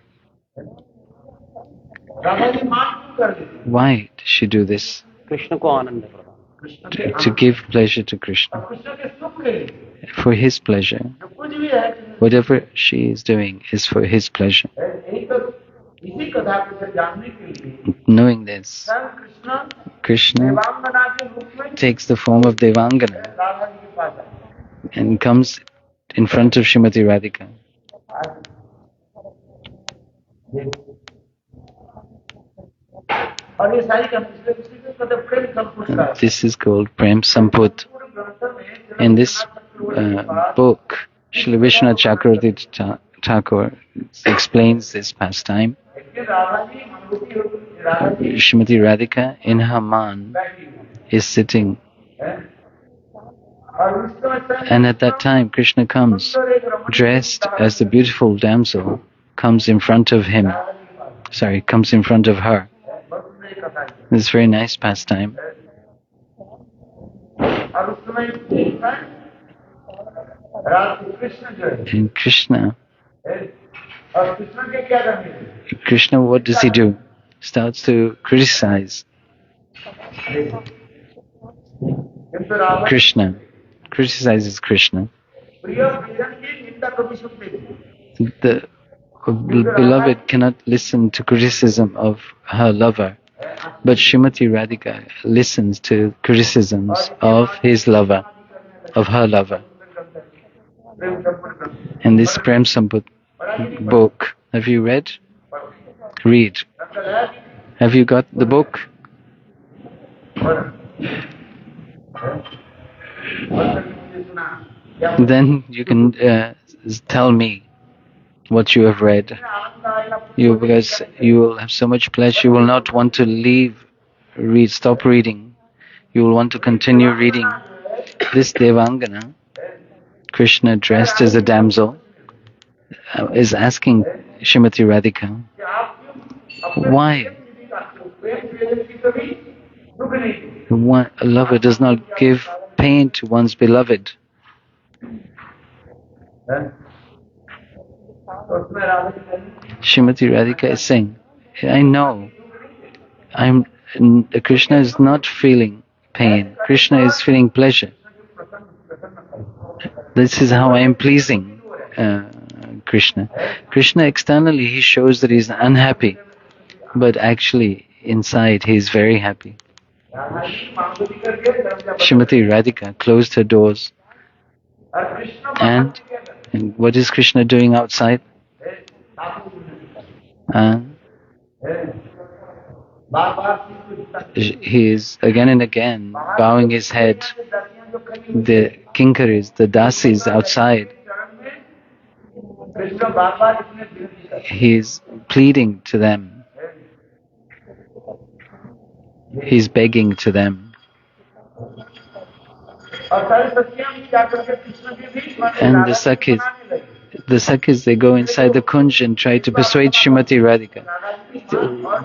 Why does she do this? Krishna को आनंद प्रदान. To give pleasure to Krishna. For his pleasure. Whatever she is doing is for his pleasure. Knowing this, Krishna takes the form of Devangana and comes in front of Srimati Radhika. This is called Prem Samput. In this book, Srila Vishwanath Chakravarti Thakur explains this pastime. Srimati Radhika in her man is sitting, and at that time Krishna comes dressed as the beautiful damsel, comes in front of him. Comes in front of her. This very nice pastime. And Krishna, what does he do? Starts to criticize Krishna, criticizes Krishna. The beloved cannot listen to criticism of her lover, but Srimati Radhika listens to criticisms of his lover, of her lover. And this Prem Samput book, have you read? Read. Have you got the book? Then you can tell me what you have read. Because you will have so much pleasure, you will not want to stop reading. You will want to continue reading. This Devangana, Krishna dressed as a damsel, is asking Srimati Radhika, why? A lover does not give pain to one's beloved. Srimati Radhika is saying, I know, Krishna is not feeling pain. Krishna is feeling pleasure. This is how I am pleasing Krishna. Krishna externally he shows that he is unhappy, but actually inside he is very happy. Srimati Radhika closed her doors. And what is Krishna doing outside? He is again and again bowing his head. The kinkaris, the dasis outside, he is pleading to them. He is begging to them. And the Sakhis, they go inside the kunj and try to persuade Srimati Radhika.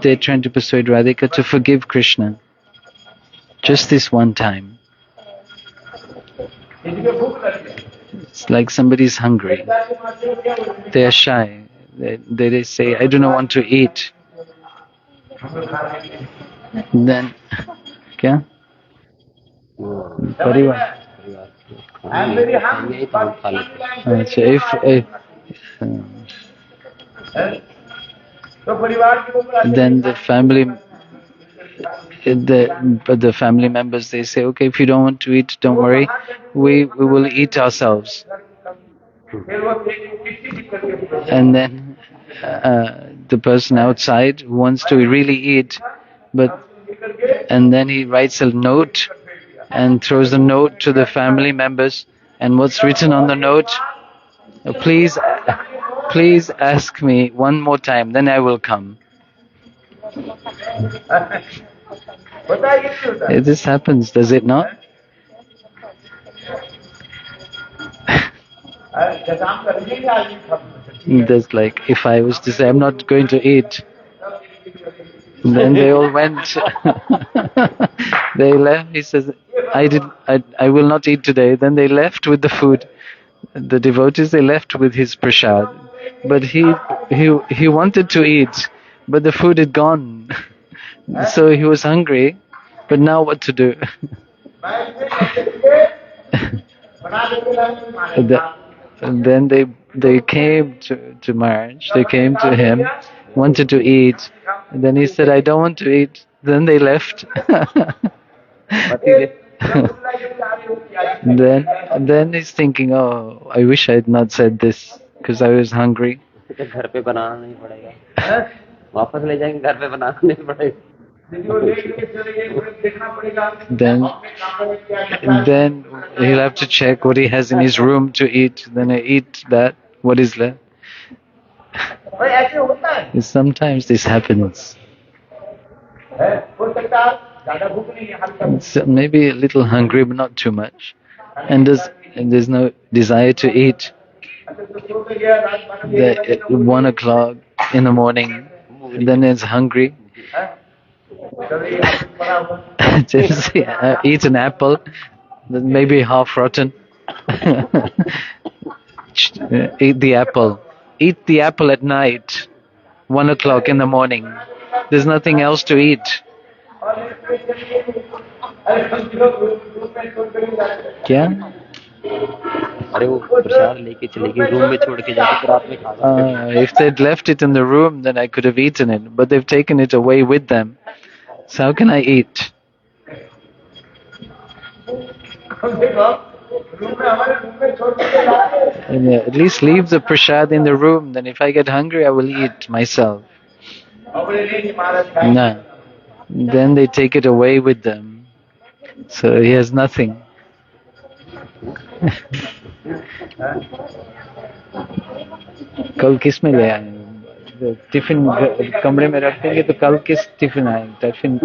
They're trying to persuade Radhika to forgive Krishna. Just this one time. It's like somebody's hungry. They are shy. They say, I do not want to eat. Then, kya? Parivar. I'm very hungry. Then the family the family members, they say, okay, if you don't want to eat, don't worry, we will eat ourselves. And then the person outside who wants to really eat, and then he writes a note and throws the note to the family members, and what's written on the note, please ask me one more time, then I will come. This happens, does it not? That's like, if I was to say, I'm not going to eat, then they all went. They left. He says, I will not eat today. Then they left with the food. The devotees, they left with his prasad. But he wanted to eat, but the food had gone. So he was hungry, but now what to do? And then they came to Maharaj, they came to him, wanted to eat, and then he said, I don't want to eat. Then they left. then he's thinking, oh, I wish I had not said this because I was hungry. घर पे बनाना नहीं पड़ेगा, वापस ले जाएंगे, घर पे बनाना नहीं पड़ेगा. Then he'll have to check what he has in his room to eat. Then I eat that, what is left. Sometimes this happens. It's maybe a little hungry, but not too much. And there's no desire to eat. At 1 o'clock in the morning, and then it's hungry. Just eat an apple, maybe half rotten. Eat the apple. Eat the apple at night, 1 o'clock in the morning. There's nothing else to eat. क्या? If they'd left it in the room, then I could have eaten it. But they've taken it away with them. So how can I eat? And at least leave the prasad in the room. Then if I get hungry, I will eat myself. No. Then they take it away with them. So he has nothing. कल किस में ले आए? Tiffin कमरे में रख देंगे तो कल किस टिफिन आएंगे? Tiffin.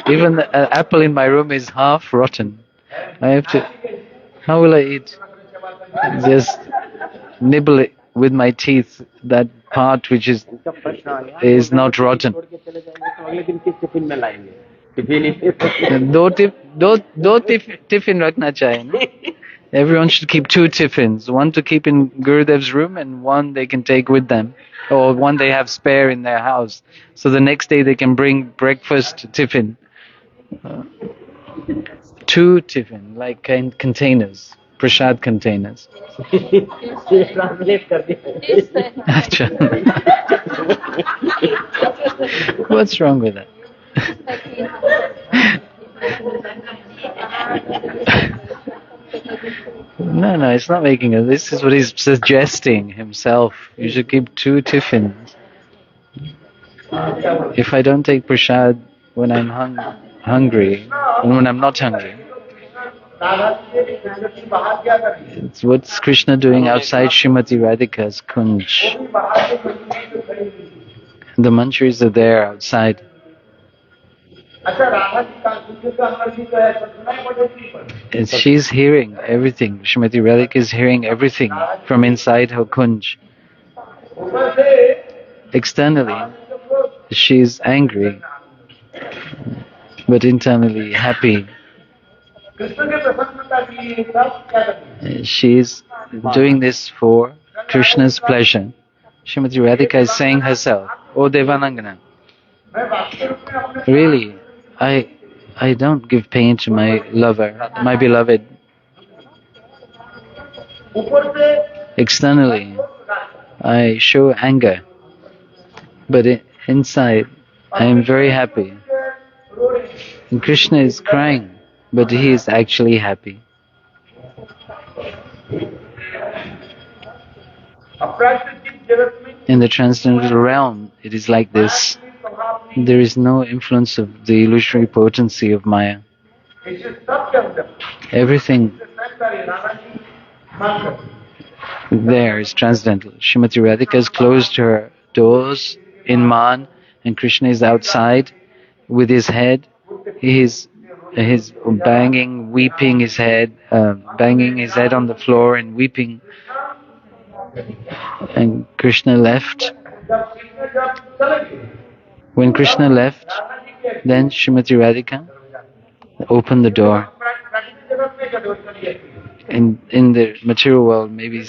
Even an apple in my room is half rotten. I have to. How will I eat? Just nibble it with my teeth. That part which is not rotten. दो tiffin रखना चाहिए ना? Everyone should keep 2 tiffins. One to keep in Gurudev's room and one they can take with them. Or one they have spare in their house. So the next day they can bring breakfast tiffin. 2 tiffin, like containers. Prasad containers. What's wrong with that? No, it's not making it. This is what he's suggesting himself. You should keep 2 tiffins. If I don't take prasad when I'm hungry, and when I'm not hungry, it's what's Krishna doing outside Srimati Radhika's kunj. The manjaris are there outside. And she's hearing everything. Srimati Radhika is hearing everything from inside her kunj. Externally, she's angry, but internally happy. She's doing this for Krishna's pleasure. Srimati Radhika is saying herself, "O Devanangana, really, I don't give pain to my lover, my beloved. Externally, I show anger, but inside I am very happy. And Krishna is crying, but he is actually happy. In the transcendental realm, it is like this. There is no influence of the illusory potency of Maya. Everything there is transcendental. Srimati Radhika has closed her doors in Man, and Krishna is outside with his head. He's banging, weeping his head, banging his head on the floor and weeping. And Krishna left. When Krishna left, then Srimati Radhika opened the door. In the material world, maybe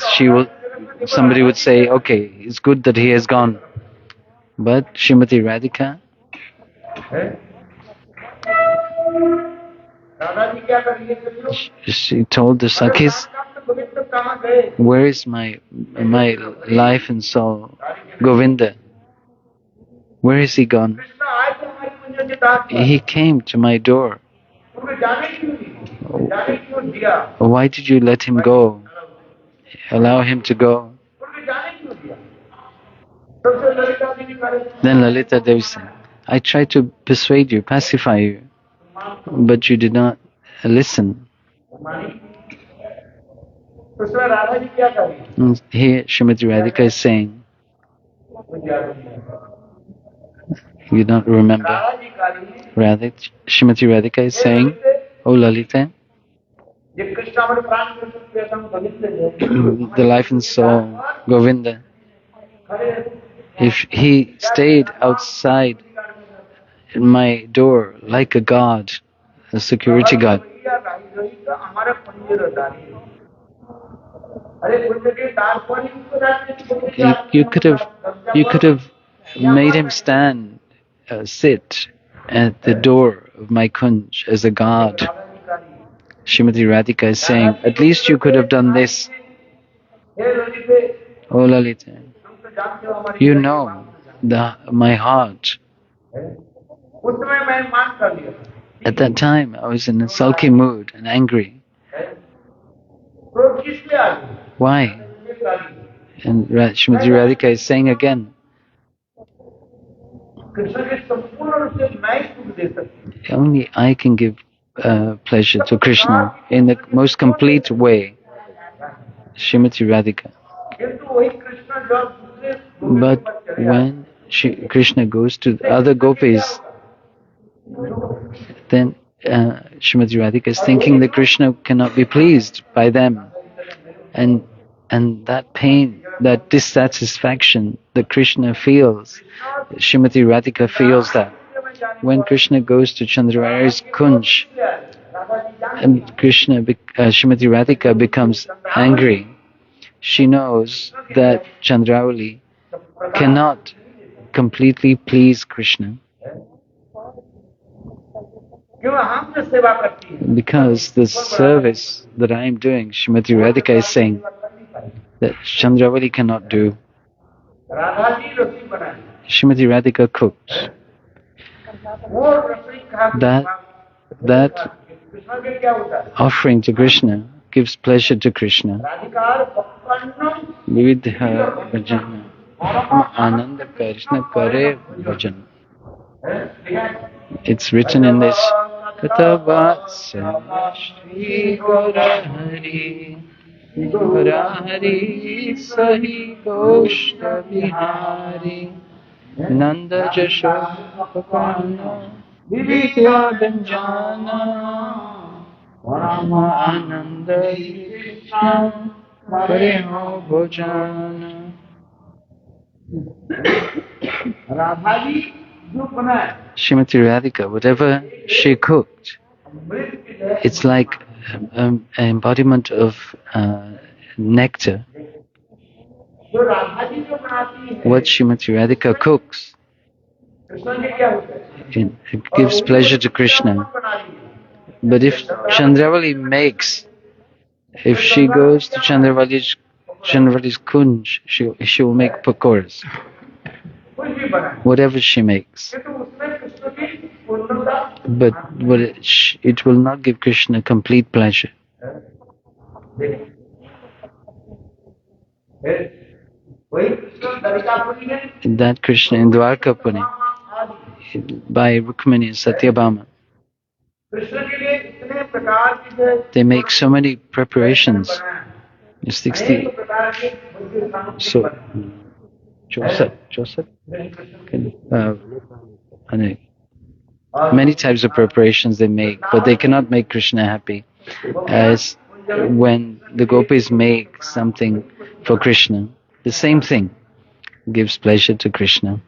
somebody would say, okay, it's good that he has gone. But Srimati Radhika, she told the Sakhis, where is my life and soul, Govinda? Where is he gone? He came to my door. Why did you let him go? Allow him to go. Then Lalita Devi said, I tried to persuade you, pacify you, but you did not listen. And here Srimati Radhika is saying, you don't remember. Srimati Radhika is saying, oh Lalita, the life and soul, Govinda, if he stayed outside my door like a god, a security guard, you could have made him sit at the door of my kunj as a guard. Srimati Radhika is saying, at least you could have done this. Oh Lalita, you know my heart. At that time, I was in a sulky mood and angry. Why? And Srimati Radhika is saying again, only I can give pleasure to Krishna in the most complete way. Srimati Radhika. But when Krishna goes to the other gopis, then Srimati Radhika is thinking that Krishna cannot be pleased by them. And that pain, that dissatisfaction that Krishna feels, Srimati Radhika feels that. When Krishna goes to Chandravali's kunj, and Srimati Radhika becomes angry, she knows that Chandravali cannot completely please Krishna. Because the service that I am doing, Srimati Radhika is saying, that Chandravali cannot do. Srimati Radhika cooked. That offering to Krishna gives pleasure to Krishna. Vividha bhajana ananda Krishna kare bhajana. It's written in this Katavatsa Shri Gaurahari Gaurahari Sahi Goshta Bihari Nanda Jashodapana Vidya Dhanjana Rama Ananda Krishna Pareho Bhojana. Srimati Radhika, whatever she cooked, it's like an embodiment of nectar. What Srimati Radhika cooks, it gives pleasure to Krishna. But if Chandravali makes, if she goes to Chandravali's kunj, she will make pakoras. whatever she makes. But it will not give Krishna complete pleasure. That Krishna in Dwarkapuri, by Rukmini and Satyabhama, they make so many preparations. 60. So, Joseph? Many types of preparations they make, but they cannot make Krishna happy. As when the gopis make something for Krishna, the same thing gives pleasure to Krishna.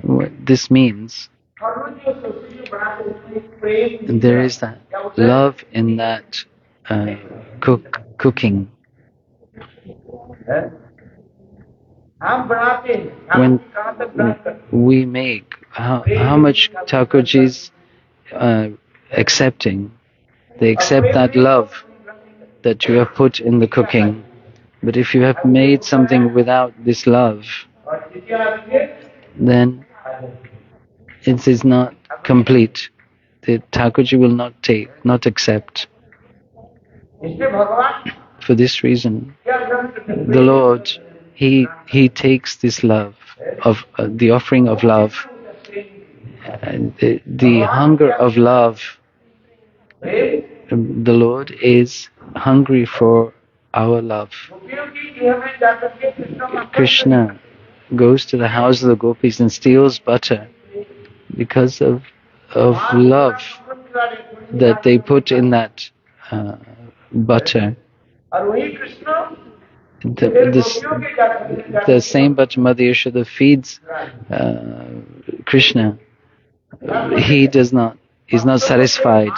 What this means, there is that love in that cooking. When we make, how much Thakurji is accepting. They accept that love that you have put in the cooking. But if you have made something without this love, then it is not complete. The Thakurji will not accept. For this reason, the Lord, He takes this love of the offering of love, and the hunger of love. The Lord is hungry for our love. Krishna goes to the house of the gopis and steals butter because of love that they put in that butter. The same butter Mother Yashoda feeds Krishna. He is not satisfied.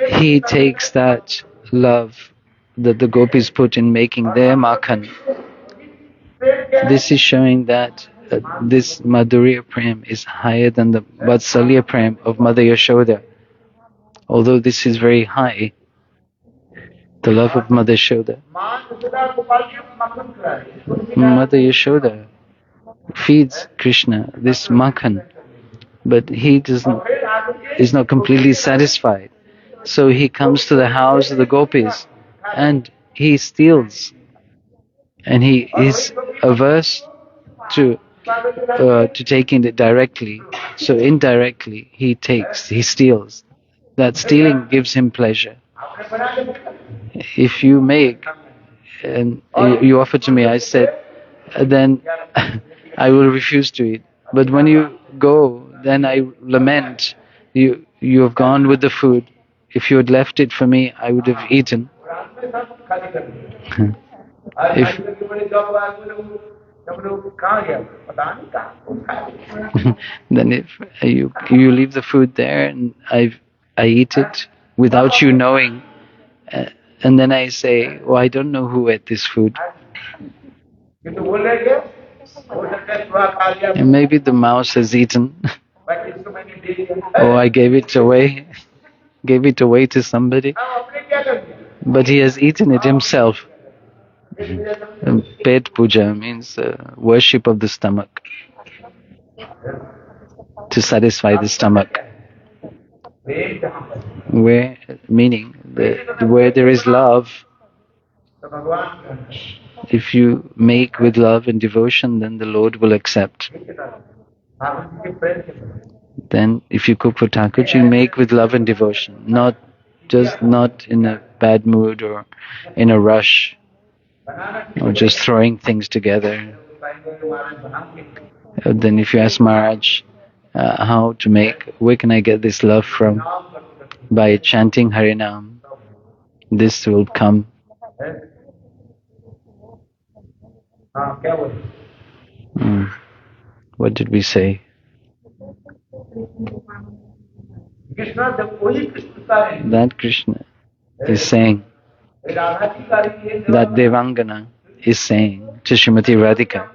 He takes that love that the gopis put in making their makhan. This is showing that this Madhurya Prem is higher than the Vatsalya Prem of Mother Yashoda. Although this is very high, the love of Mother Yashoda. Mother Yashoda feeds Krishna this makhan, but he is not completely satisfied. So he comes to the house of the gopis and he steals, and he is averse to taking it directly. So indirectly he steals. That stealing gives him pleasure. If you make and you offer to me, I said, then I will refuse to eat. But when you go, then I lament. You have gone with the food. If you had left it for me, I would have eaten. Then if you leave the food there and I eat it without you knowing, and then I say, oh, I don't know who ate this food. And maybe the mouse has eaten. Or I gave it away to somebody. But he has eaten it himself. Pet puja means worship of the stomach, to satisfy the stomach. Where there is love, if you make with love and devotion, then the Lord will accept. Then if you cook for Thakurji, make with love and devotion, not in a bad mood or in a rush, or just throwing things together. Then if you ask Maharaj how to make, where can I get this love from? By chanting Harinam, this will come. What did we say? That Krishna is saying, that Devangana is saying to Srimati Radhika.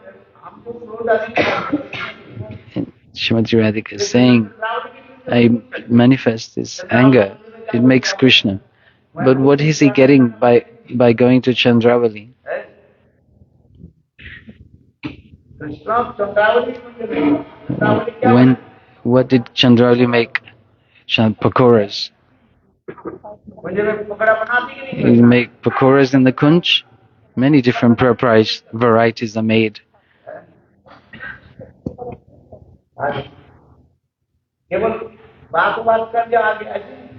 Srimati Radhika is saying, I manifest this anger, it makes Krishna. But what is he getting by going to Chandravali? What did Chandravali make? Pakoras. You make pakoras in the kunj. Many different varieties are made.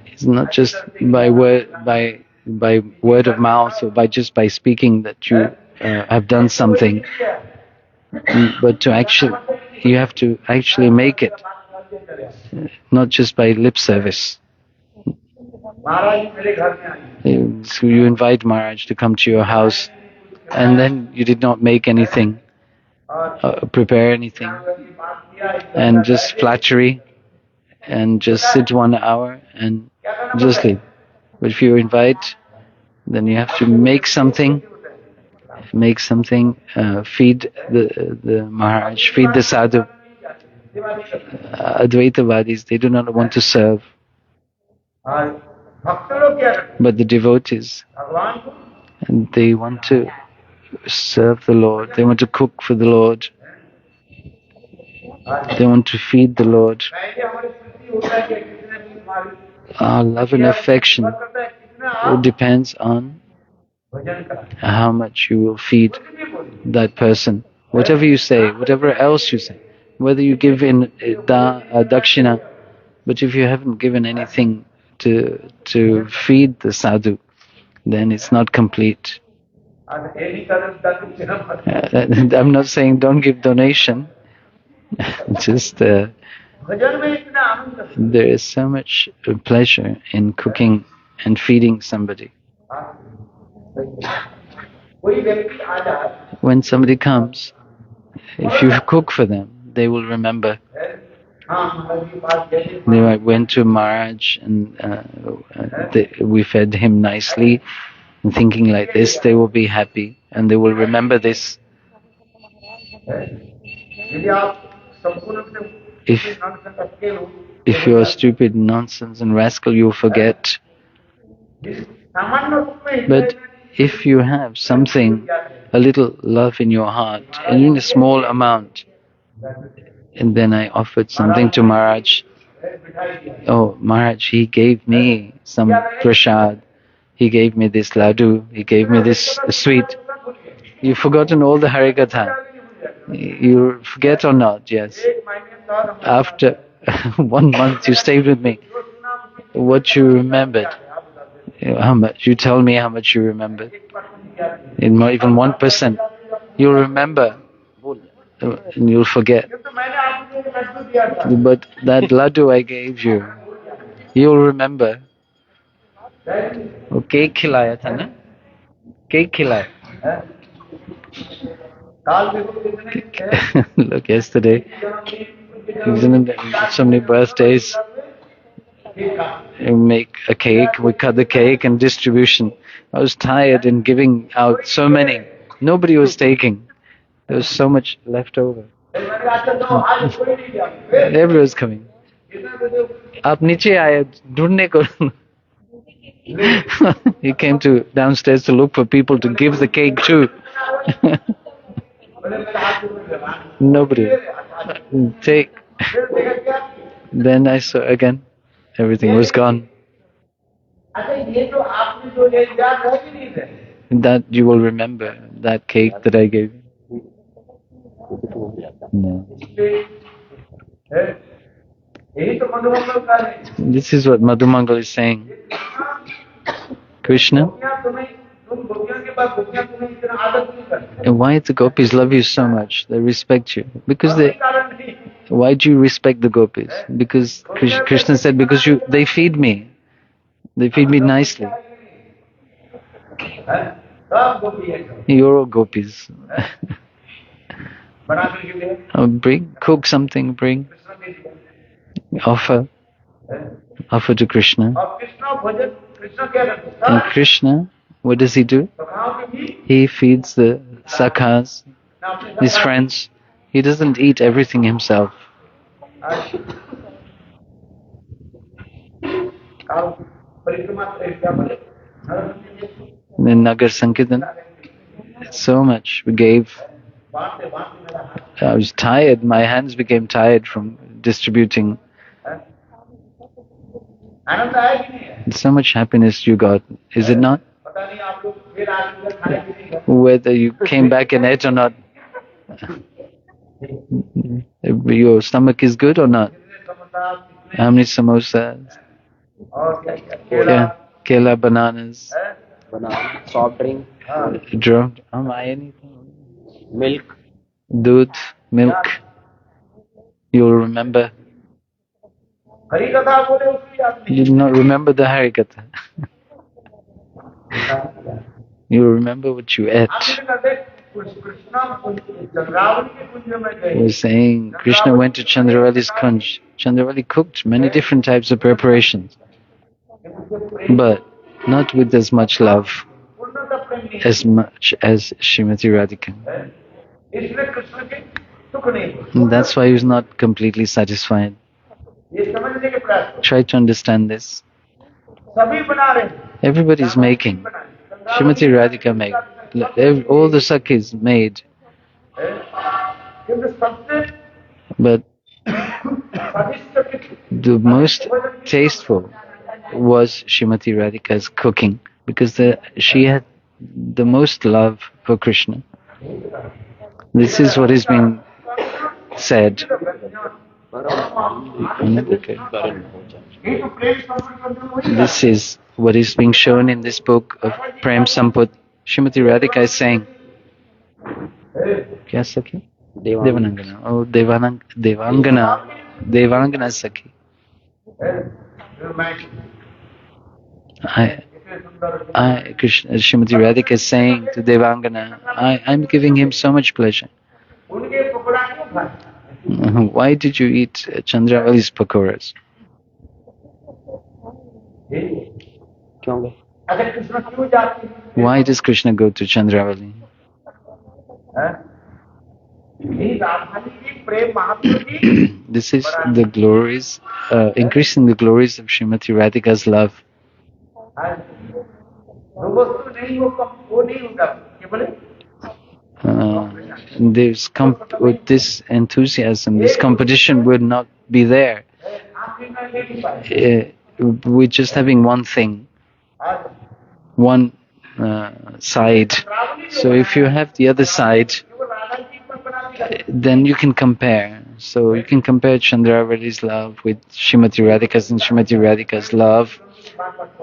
It's not just by word of mouth or by speaking that you have done something, but you have to actually make it, not just by lip service. So you invite Maharaj to come to your house, and then you did not make anything, prepare anything, and just flattery, and just sit 1 hour and just leave. But if you invite, then you have to make something, feed the Maharaj, feed the sadhu. Advaitavadis, they do not want to serve. But the devotees, they want to serve the Lord, they want to cook for the Lord, they want to feed the Lord. Our love and affection, it depends on how much you will feed that person. Whatever you say, whatever else you say, whether you give in dakshina, but if you haven't given anything to feed the sadhu, then it's not complete. I'm not saying don't give donation, just there is so much pleasure in cooking and feeding somebody. When somebody comes, if you cook for them, they will remember. I went to Maharaj and we fed him nicely, and thinking like this, they will be happy and they will remember this. If you are stupid, nonsense and rascal, you will forget. But if you have something, a little love in your heart, and in a small amount, and then I offered something to Maharaj. Oh, Maharaj, he gave me some prasad, he gave me this laddu, he gave me this sweet. You've forgotten all the Harikatha. You forget or not? Yes. After 1 month you stayed with me. What you remembered? How much? You tell me how much you remembered. In even 1%, you'll remember and you'll forget. But that laddu I gave you, you'll remember. वो cake खिलाया था ना? Cake खिलाया. Look, yesterday, so many birthdays, we make a cake, we cut the cake and distribution. I was tired in giving out so many. Nobody was taking. There was so much left over. Everyone was coming. आप नीचे आए ढूंढने को. He came to downstairs to look for people to give the cake to. Nobody. Take. Then I saw again, everything was gone. That you will remember, that cake that I gave you. No. This is what Madhumangal is saying. Krishna, and why the gopis love you so much? They respect you. Because why do you respect the gopis? Because Krishna said, because they feed me. They feed me nicely. You're all gopis. Cook something, bring. Offer to Krishna. And Krishna, what does he do? He feeds the sakhas, his friends. He doesn't eat everything himself. Then Nagar Sankirtan, so much we gave. I was tired. My hands became tired from distributing. आनंद आया कि नहीं है? So much happiness you got, is it not? पता नहीं आप लोग फिर आगे खाए कि नहीं खाए? Whether you came back and ate or not, your stomach is good or not? How many samosas? और क्या क्या केला Yeah, kela, bananas, banana, soft drink, drunk. Anything. milk. Doodh, milk. You'll remember. हरी कथा बोले उसकी याद You do not remember the Harikatha. नहीं। You remember what you ate. आपने कहते कृष्णा चंद्रावली के कुंज में गए। We're saying Krishna went to Chandravali's Kunj. Chandravali cooked many different types of preparations, but not with as much love पूर्णतः प्रेम नहीं है। as much as Srimati Radhika. इसलिए कृष्ण के सुख नहीं हुए। And that's why he was not completely satisfied. ये समझने के प्रयास करो। Try to understand this. सभी बना रहे हैं। Everybody's making. Srimati Radhika made. All the Sakhis made. किंतु सबसे But स्वादिष्ट the most tasteful was Srimati Radhika's cooking, because she had the most love for Krishna. This is what is being said. This is what is being shown in this book of Prem Samput. Srimati Radhika is saying, Kya Sakhi? Devanangana. Oh, Devangana Sakhi. Srimati Radhika is saying to Devangana, I'm giving him so much pleasure. Why did you eat Chandravali's pakoras? Why does Krishna go to Chandravali? This is the glories, increasing the glories of Srimati Radhika's love. With this enthusiasm, this competition would not be there. We're just having one thing, one side. So if you have the other side, then you can compare. So you can compare Chandravali's love with Srimati Radhika's, and Srimati Radhika's love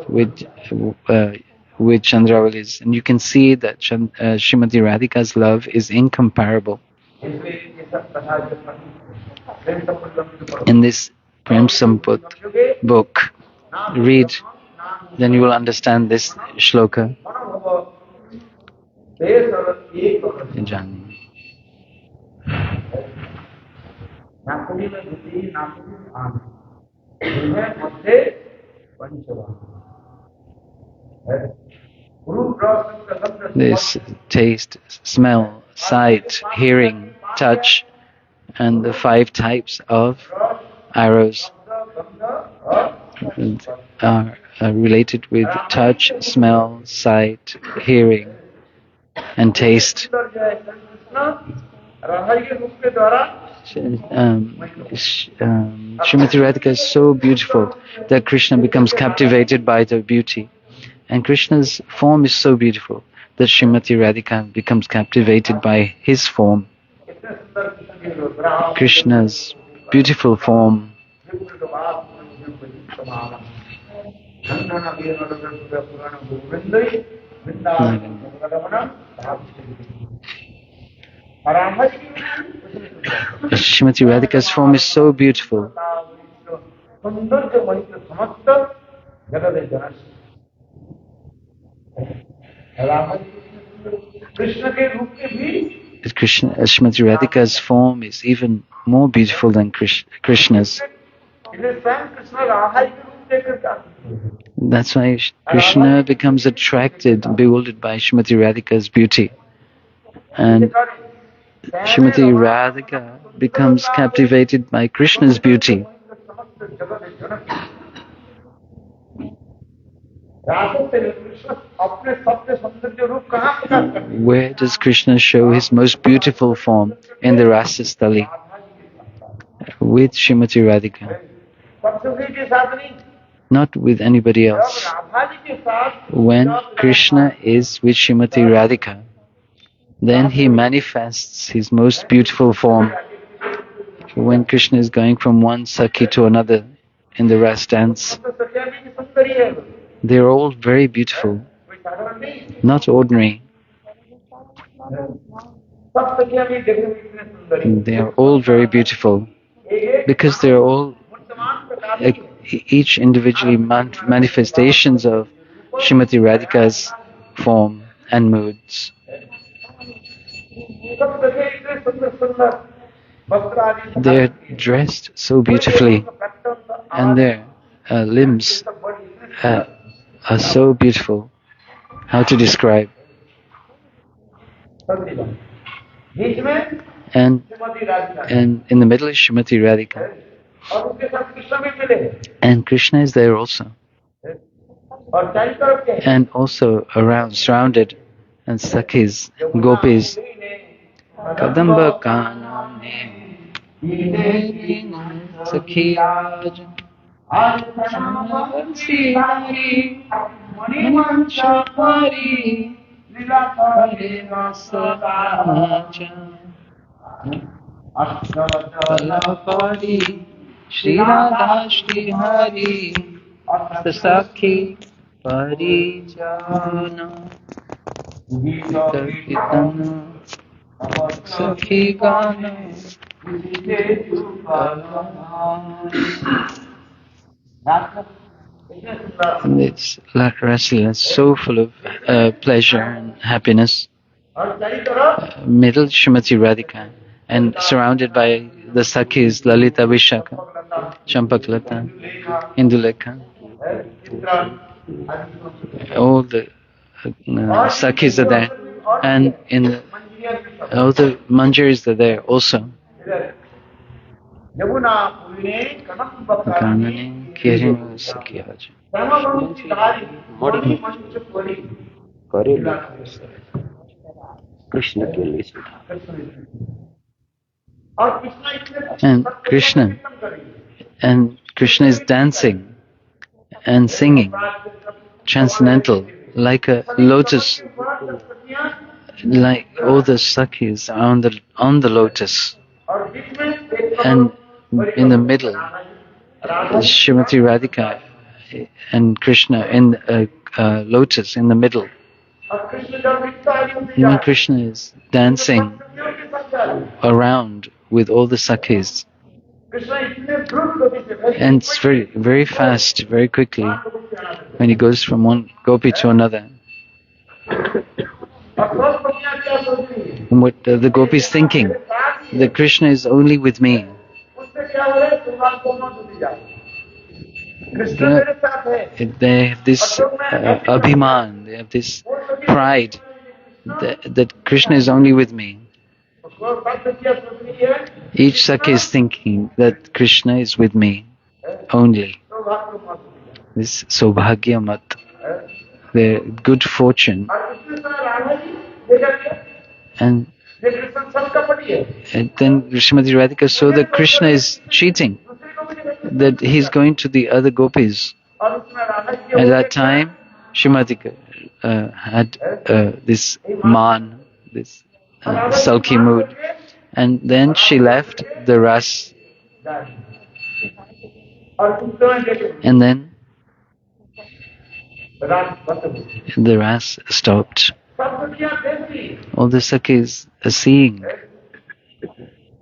with Chandravali's, and you can see that Srimati Radhika's love is incomparable. In this Prem Samput book, read, then you will understand this shloka. This taste, smell, sight, hearing, touch, and the 5 types of arrows are related with touch, smell, sight, hearing, and taste. Srimati Radhika is so beautiful that Krishna becomes captivated by the beauty. And Krishna's form is so beautiful that Srimati Radhika becomes captivated by his form. Krishna's beautiful form. Srimati Radhika's form is so beautiful. Srimati Radhika's form is even more beautiful than Krishna's. That's why Krishna becomes attracted, bewildered by Srimati Radhika's beauty. And Srimati Radhika becomes captivated by Krishna's beauty. Raso से कृष्ण अपने सबसे सौंदर्य रूप कहाँ प्रकाश करते हैं? Where does Krishna show his most beautiful form? In the Rasastali with Srimati Radhika, Saptashati के साथ नहीं, not with anybody जब else. राधा जी के साथ When Krishna is with Srimati Radhika, then he manifests his most beautiful form. When Krishna is going from one Sakhi to another in the Ras dance, तो सत्या भी सुंदरी है, they are all very beautiful, कोई साधारण नहीं। not ordinary. सब सत्या भी देखने में इतने सुंदरी, They are all very beautiful because they are all समान प्रकार की each individually manifestations of Srimati Radhika's form and moods. सब सत्या इतने सुंदर सुंदर वस्त्र आदि They are dressed so beautifully, and their limbs are so beautiful. How to describe? बीच में And Shrimati Radhika and in the middle is Srimati Radhika, और उसके साथ कृष्ण भी मिले and Krishna is there also, और चारों तरफ के and also around, surrounded, and Sakhis, Gopis. Kadamba kanane Sakhi Raj Samavansi Hari Manimancha Hari Hare Rasadaja Palapari Shri Radha Shri Hari Sakhi Parijana Kirtana Sakhi Gana And it's Rasa so full of pleasure and happiness. और चारों तरफ Middle Srimati Radhika, and surrounded by the Sakhis Lalita Vishaka, Champaklata, Indulekha. All the Sakhis are there, and all the Manjaris are there also. Yamuna Pune Kanak Kanane Kirinu Sakhiyaja. धारी मोड़ी मंच पुरी कृष्ण के लिए और कृष्ण इतने And Krishna, and Krishna is dancing and singing, transcendental, like a lotus, like all the Sakhis are on the lotus, और बीच में and in the middle is Srimati Radhika and Krishna in lotus in the middle. और कृष्ण जब दिखता है When Krishna is dancing around with all the Sakhis, Krishna इतने द्रुत गति से and it's very, very fast, very quickly, when he goes from one gopi to another. और सब पत्नियां क्या सोच रही है And what the gopi is thinking, that Krishna is only with me. उससे क्या हो रहा है तुम्हारा दोनों डूबी जाए कृष्ण मेरे साथ है They have this abhiman, they have this pride that Krishna is only with me. उसको सब पत्नियां सोच रही है Each Sakhi is thinking that Krishna is with me only. तो भाग को मत This Saubhagya Mat, their good fortune. और उसके साथ राधा जी देखा गया And, ये कृष्ण सबका पति है and then Srimati Radhika saw that Krishna is cheating, दूसरे को भी देखा that he's going to the other gopis. और उसमें Radha ji At that time, Srimati had this man, this sulky mood. And then she left the ras, और उस समय देखे and then रात बंद हो गई the ras stopped. सब पत्नियां देखती All the Sakhis are seeing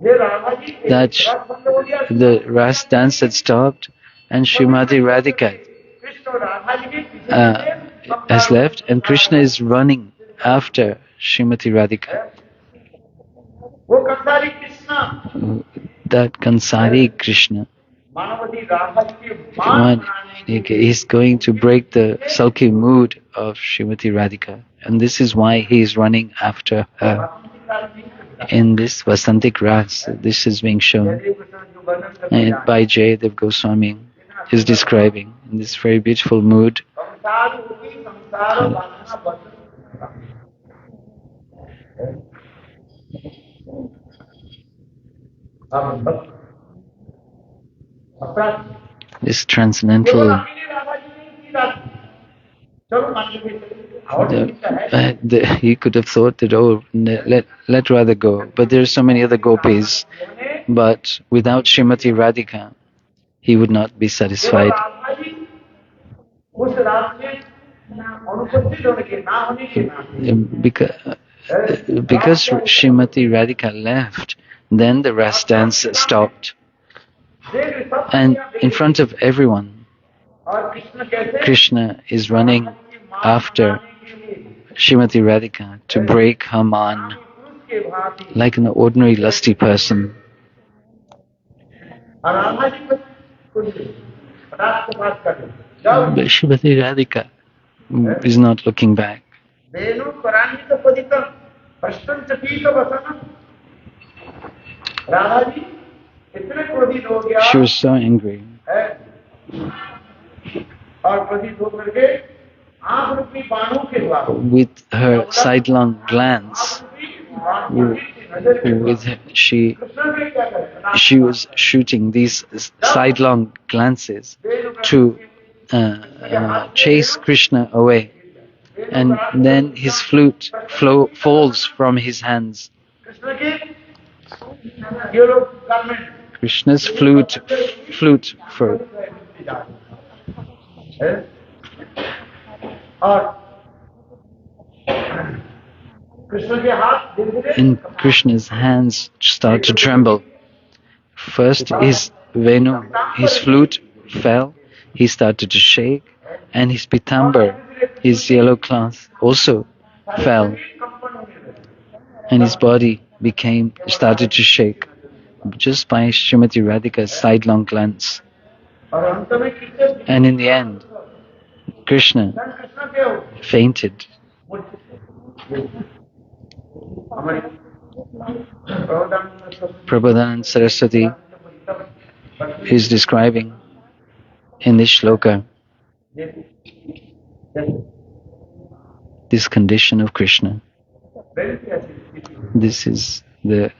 ये राधा जी that रात बंद हो गया the ras dance had stopped, and Srimati Radhika Krishna और राधा जी के पीछे has left, and Krishna is running after Srimati Radhika. वो Kansari Krishna That Kansari Krishna, Manvati Radha ji के one, he's going to break the sulky mood of Srimati Radhika, and this is why he is running after her. In this Vasantik Ras, this is being shown and by Jayadev Goswami is describing in this very beautiful mood संसार रूपी संसार वासना बंधन this transcendental he could have thought that, oh, let Radha go, but there are so many other gopis. But without Srimati Radhika, he would not be satisfied. Because Srimati Radhika left, then the rest dance stopped. And in front of everyone, Krishna is running after Srimati Radhika to break her man like an ordinary lusty person. But Srimati Radhika is not looking back. She was so angry. With her sidelong glance, she was shooting these sidelong glances to chase Krishna away. And then his flute falls from his hands. Krishna's flute for and Krishna's hands start to tremble. First his Venu, his flute fell, he started to shake, and his pitambar, his yellow cloth, also fell, and his body started to shake just by Srimati Radhika's sidelong glance. And in the end, Krishna fainted. Prabodhananda Saraswati is describing in this shloka this condition of Krishna. This is the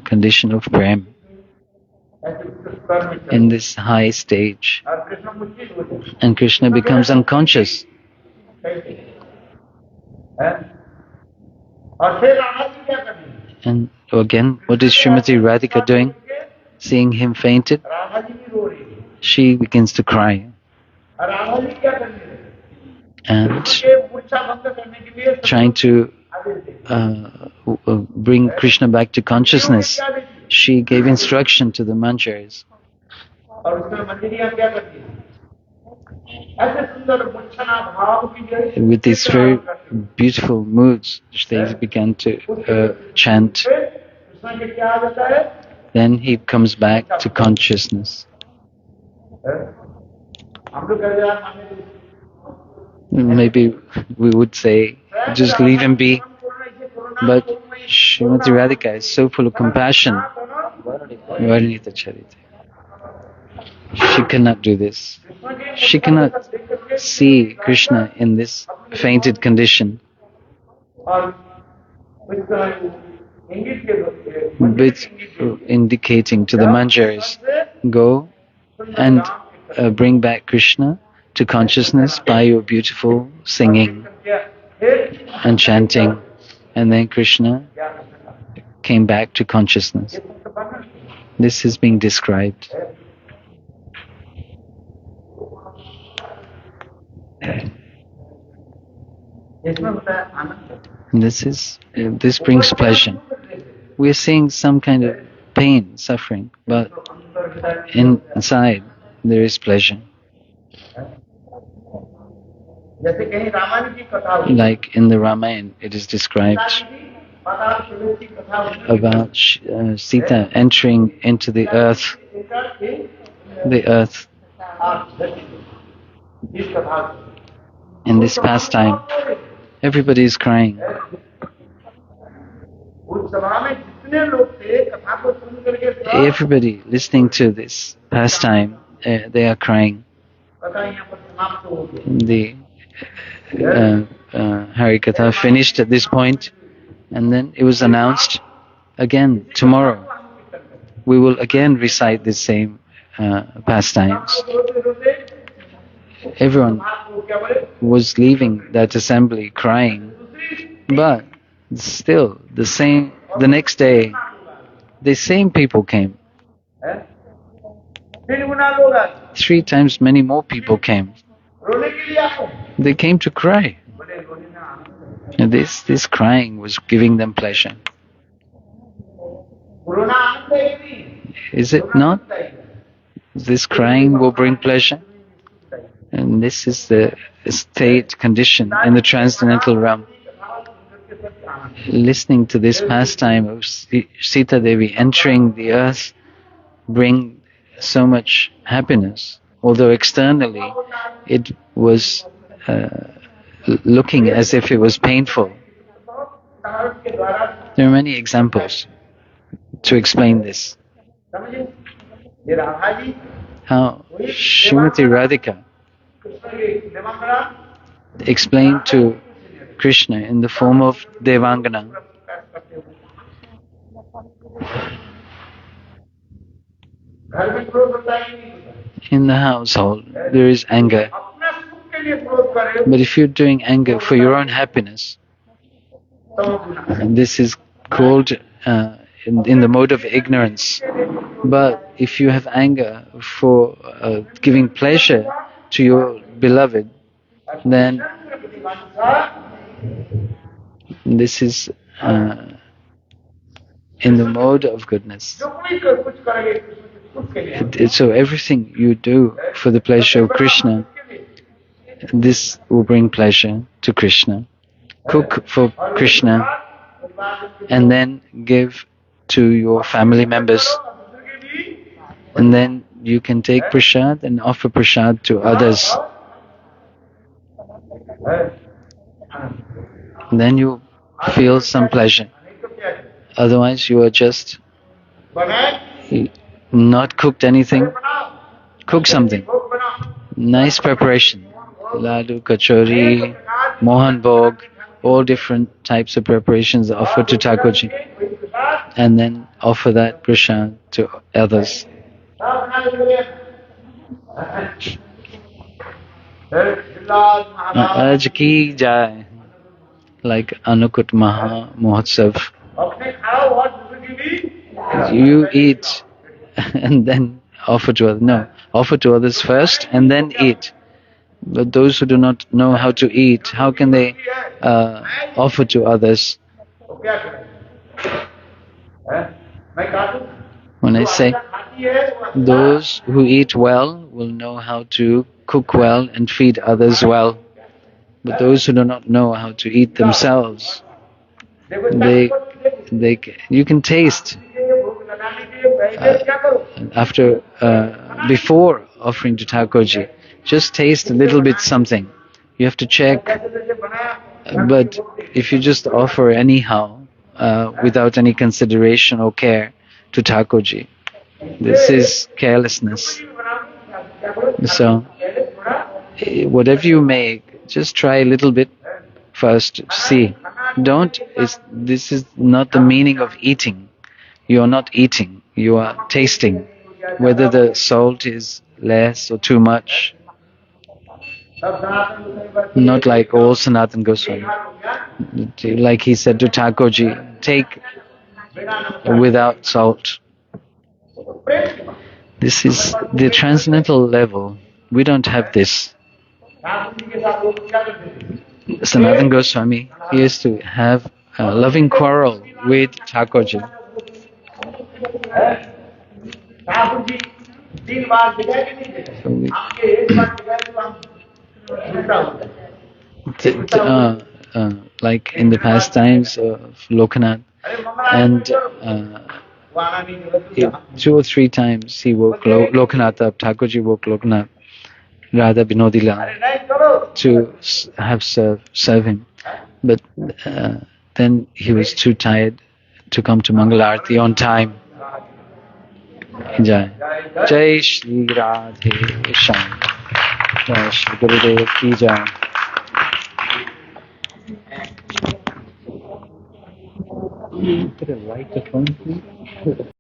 condition of Prem in this high stage. And Krishna becomes unconscious. And again, what is Srimati Radhika doing? Seeing him fainted, she begins to cry. And trying to bring Krishna back to consciousness, she gave instruction to the manjaris. With these very beautiful moods, they began to chant. Then he comes back to consciousness. Maybe we would say, just leave him be. But Srimati Radhika is so full of compassion. Varnita Charita. She cannot do this. She cannot see Krishna in this fainted condition. With indicating to the manjaris, go and bring back Krishna to consciousness by your beautiful singing and chanting. And then Krishna came back to consciousness. This is being described. And this brings pleasure. We are seeing some kind of pain, suffering, but inside there is pleasure. Like in the Ramayana, it is described about Sita entering into the earth. In this pastime, everybody is crying. Everybody listening to this pastime, they are crying. The Harikatha finished at this point, and then it was announced again tomorrow we will again recite the same pastimes. Everyone was leaving that assembly crying, but still the next day the same people came. 3 times many more people came. They came to cry. And this crying was giving them pleasure. Is it not? This crying will bring pleasure. And this is the state condition in the transcendental realm. Listening to this pastime of Sita Devi entering the earth bring so much happiness, although externally it was looking as if it was painful. There are many examples to explain this. How Srimati Radhika explained to Krishna in the form of Devangana. In the household, there is anger. But if you're doing anger for your own happiness, and this is called in the mode of ignorance. But if you have anger for giving pleasure to your beloved, then this is in the mode of goodness. So everything you do for the pleasure of Krishna, this will bring pleasure to Krishna. Cook for Krishna and then give to your family members. And then you can take prasad and offer prasad to others. And then you feel some pleasure. Otherwise you are just not cooked anything. Cook something. Nice preparation. Ladu, kachori, mohan bhog, all different types of preparations offered to Thakurji. And then offer that prasad to others. Aaj ki jai, like Anukut Maha Mahotsav. You eat and then offer to others. No, offer to others first and then eat. But those who do not know how to eat, how can they offer to others? When I say those who eat well will know how to cook well and feed others well. But those who do not know how to eat themselves, you can taste before offering to Thakurji. Just taste a little bit something. You have to check. But if you just offer anyhow, without any consideration or care to Thakurji, this is carelessness. So, whatever you make, just try a little bit first to see. This is not the meaning of eating. You are not eating, you are tasting. Whether the salt is less or too much. Not like all Sanatana Goswami. Like he said to Thakurji, take without salt. This is the transcendental level. We don't have this. Sanatana Goswami, he used to have a loving quarrel with Thakurji. Like in the pastimes of Lokanath, and 2 or 3 times he woke Lokanath up, Thakurji woke Lokanath, Radha Binodila, to serve him. But then he was too tired to come to Mangala Aarti on time. Jai. Jai Shri Radhe Shyam. जय श्री गुरुदेव की जय। Could I light the phone, please?